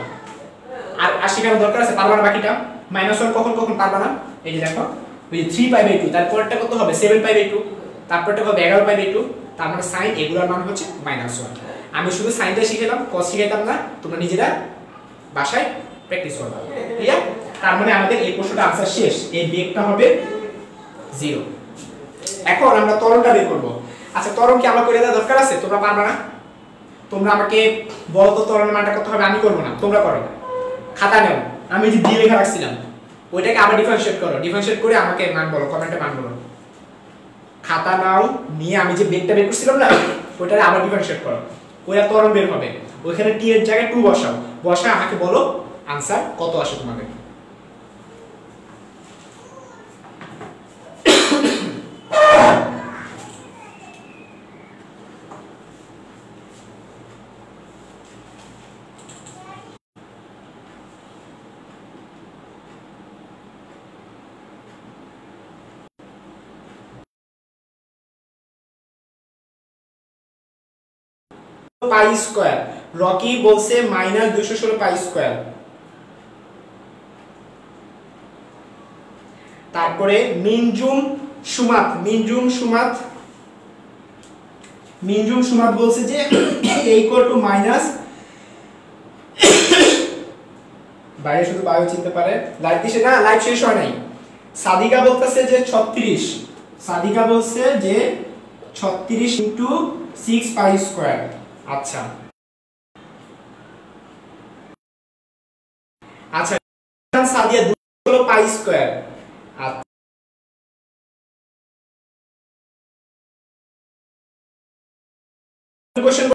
আর শেখানোর দরকার আছে পারবা না বাকিটা -1 কখন কখন পারবা না এই যে দেখো ওই 3/2 তারপরটা কত হবে 7/2 তারপরটা হবে 11/2 তার মানে sin এগুলোর মান হচ্ছে -1 আমি শুধু সাইনটা শিখালাম cos শিখাইতাম না তোমরা নিজেরা বাসায় প্র্যাকটিস করবা ঠিক আছে তার মানে আমাদের এই প্রশ্নটা आंसर শেষ এই বেগটা হবে 0 এখন আমরা ত্বরণটা বের করব আচ্ছা ত্বরণ কি আমরা করে দেওয়া দরকার আছে তোমরা পারবা না তোমরা আমাকে বলো তো ত্বরণের মানটা কত হবে আমি করব না তোমরা করো খাতা নাও আমি যে দিয়ে লেখা রাখছিলাম ওইটাকে আবার ডিফারেন্সিয়েট করে আমাকে মান বলো কমেন্টে মান বলো খাতা নাও নিয়ে আমি যে বেগটা বের করছিলাম না ওইটারে আবার ডিফারেন্সিয়েট করো ওইটা ত্বরণ বের হবে ওইখানে t এর জায়গায় 2 বসাও বসা আমাকে বলো आंसर কত আসে তোমাদের পাই স্কয়ার রকি বলছে -216 পাই স্কয়ার তারপরে মিনজুম সুমাত বলছে যে মাইনাস বাইরে শুধু বায়ু চিনতে পারে লাইট দিছে না লাইট শেষ হয় নাই সাদিকা বলতেছে যে 36 সাদিকা বলছে যে 36 ইনটু 6 পাই স্কয়ার আচ্ছা আচ্ছা সাদিয়া 2 পাই স্কয়ার কোশ্চেন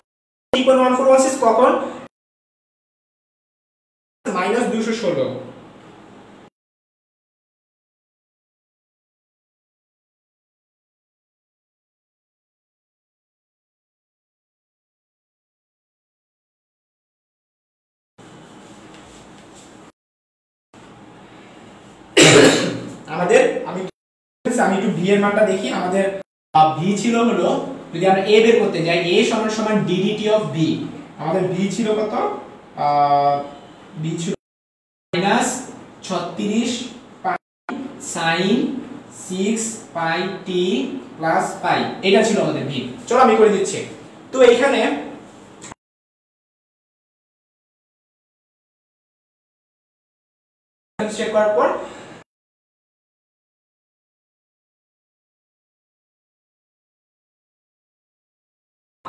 3.1416 কখন -216 আমাদের আমি একটু v এর মানটা দেখি আমাদের v ছিল হলো যদি আমরা a বের করতে যাই a সমান ddt অফ v আমাদের v ছিল কত v ছিল -36 পাই sin 6 পাই t প্লাস পাই এটা ছিল আমাদের v চলো আমি করে দিচ্ছি তো এইখানে চেক করার পর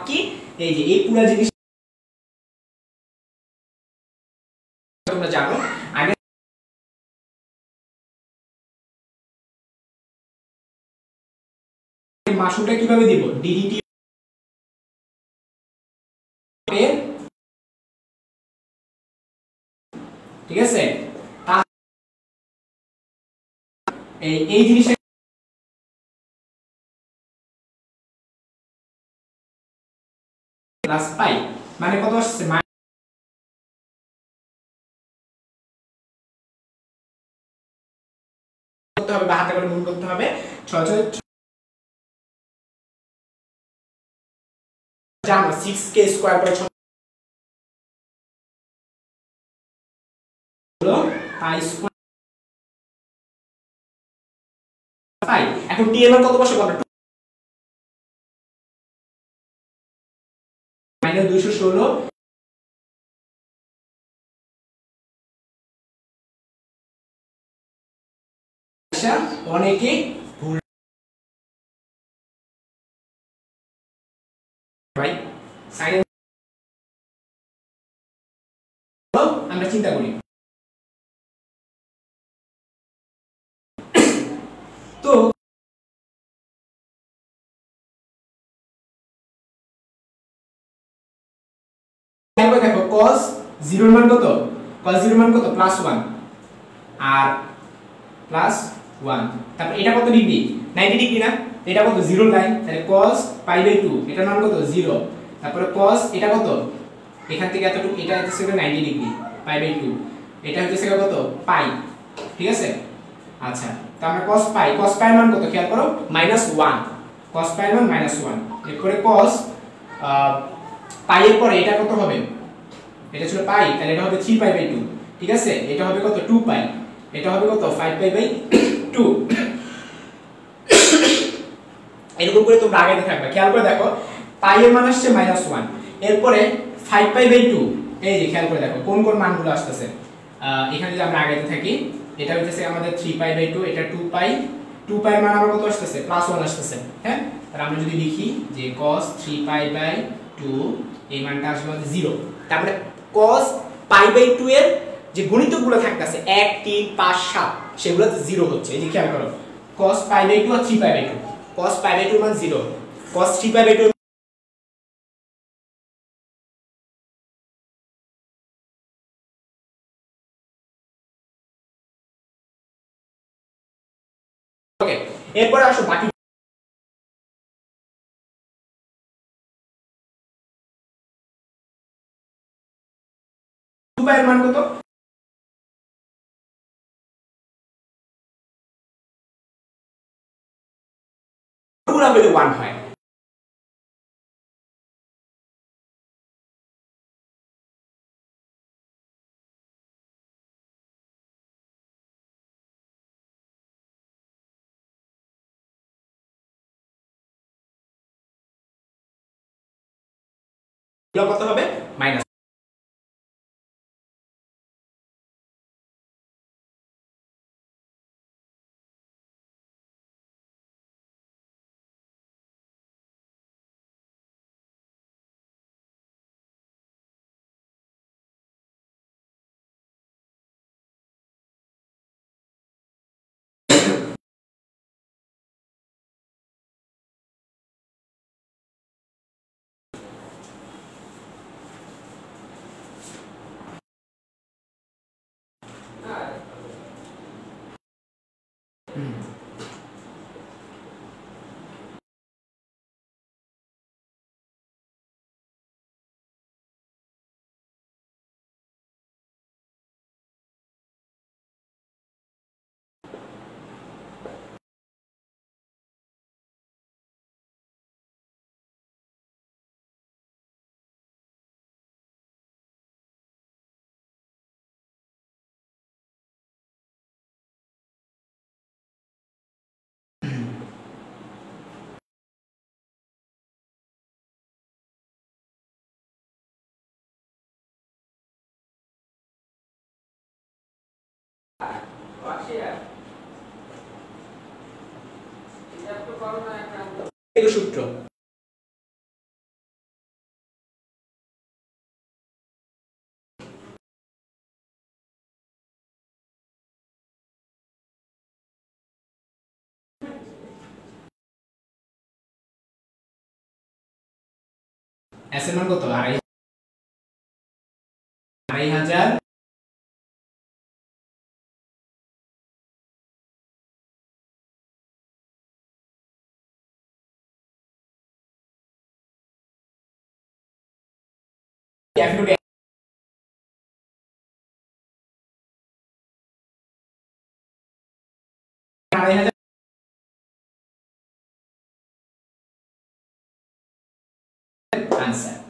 কি এই যে এই পুরো জিনিস তোমরা জানো আগে মাসুলটা কিভাবে দিব ddt এর ঠিক আছে এই জিনিসটা প্লাস পাই মানে কত আসছে করতে হবে বা হাতে করে গুণ করতে হবে 6 জানো 6k স্কয়ার করে 6 হলো পাই স্কয়ার পাই এখন t এর মান কত বসে বলো -216 আচ্ছা অনেকে ভুল ভাই সাইন আমরা চিন্তা করি তো দেখো cos 0 এর মান কত cos 0 এর মান কত +1 আর +1 তারপর এটা কত ডিগ্রি 90 ডিগ্রি না এটা কত 0 লাইন তাহলে cos π/2 এটার মান কত 0 তারপরে cos এটা কত এখান থেকে এতটুকু এটা হচ্ছে 90 ডিগ্রি π/2 এটা হচ্ছে কত পাই, ঠিক আছে। আচ্ছা তো আমরা cos পাই এর মান কত খেয়াল করো -1, cos পাই এর মান -1। এরপরে cos পাই এর পরে এটা কত হবে, এটা ছিল পাই, তাহলে এটা হবে 3π/2, ঠিক আছে। এটা হবে কত 2π, এটা হবে কত 5π/2। এরকম করে তোমরা আগে থাকবে, খেয়াল করে দেখো পাই এর মান আসছে -1, এরপরে 5π/2, এই যে খেয়াল করে দেখো কোন কোন মানগুলো আসতেছে। এখানে যদি আমরা আগাইতে থাকি, এটা হইতেছে আমাদের 3π/2, এটা 2π, 2π এর মান আবার কত আসতেছে +1 আসতেছে, হ্যাঁ। তাহলে আমরা যদি লিখি যে cos 3π/2 এই মানটা আসবে আমাদের 0। তারপরে cos π/2 এর যে গুণিতকগুলো থাকতেছে 1 3 5 7 সেগুলো 0 হচ্ছে, এই যে খেয়াল করো cos π/2 আর 3π/2, cos π/2 মান 0, cos 3π/2 ওকে। এরপর আসো বাকি 2π এর মান কত, গুণা হলে 1 হয়। কত হবে মাইনাস, সূত্র S এর মান কত 2,500, F आंसर।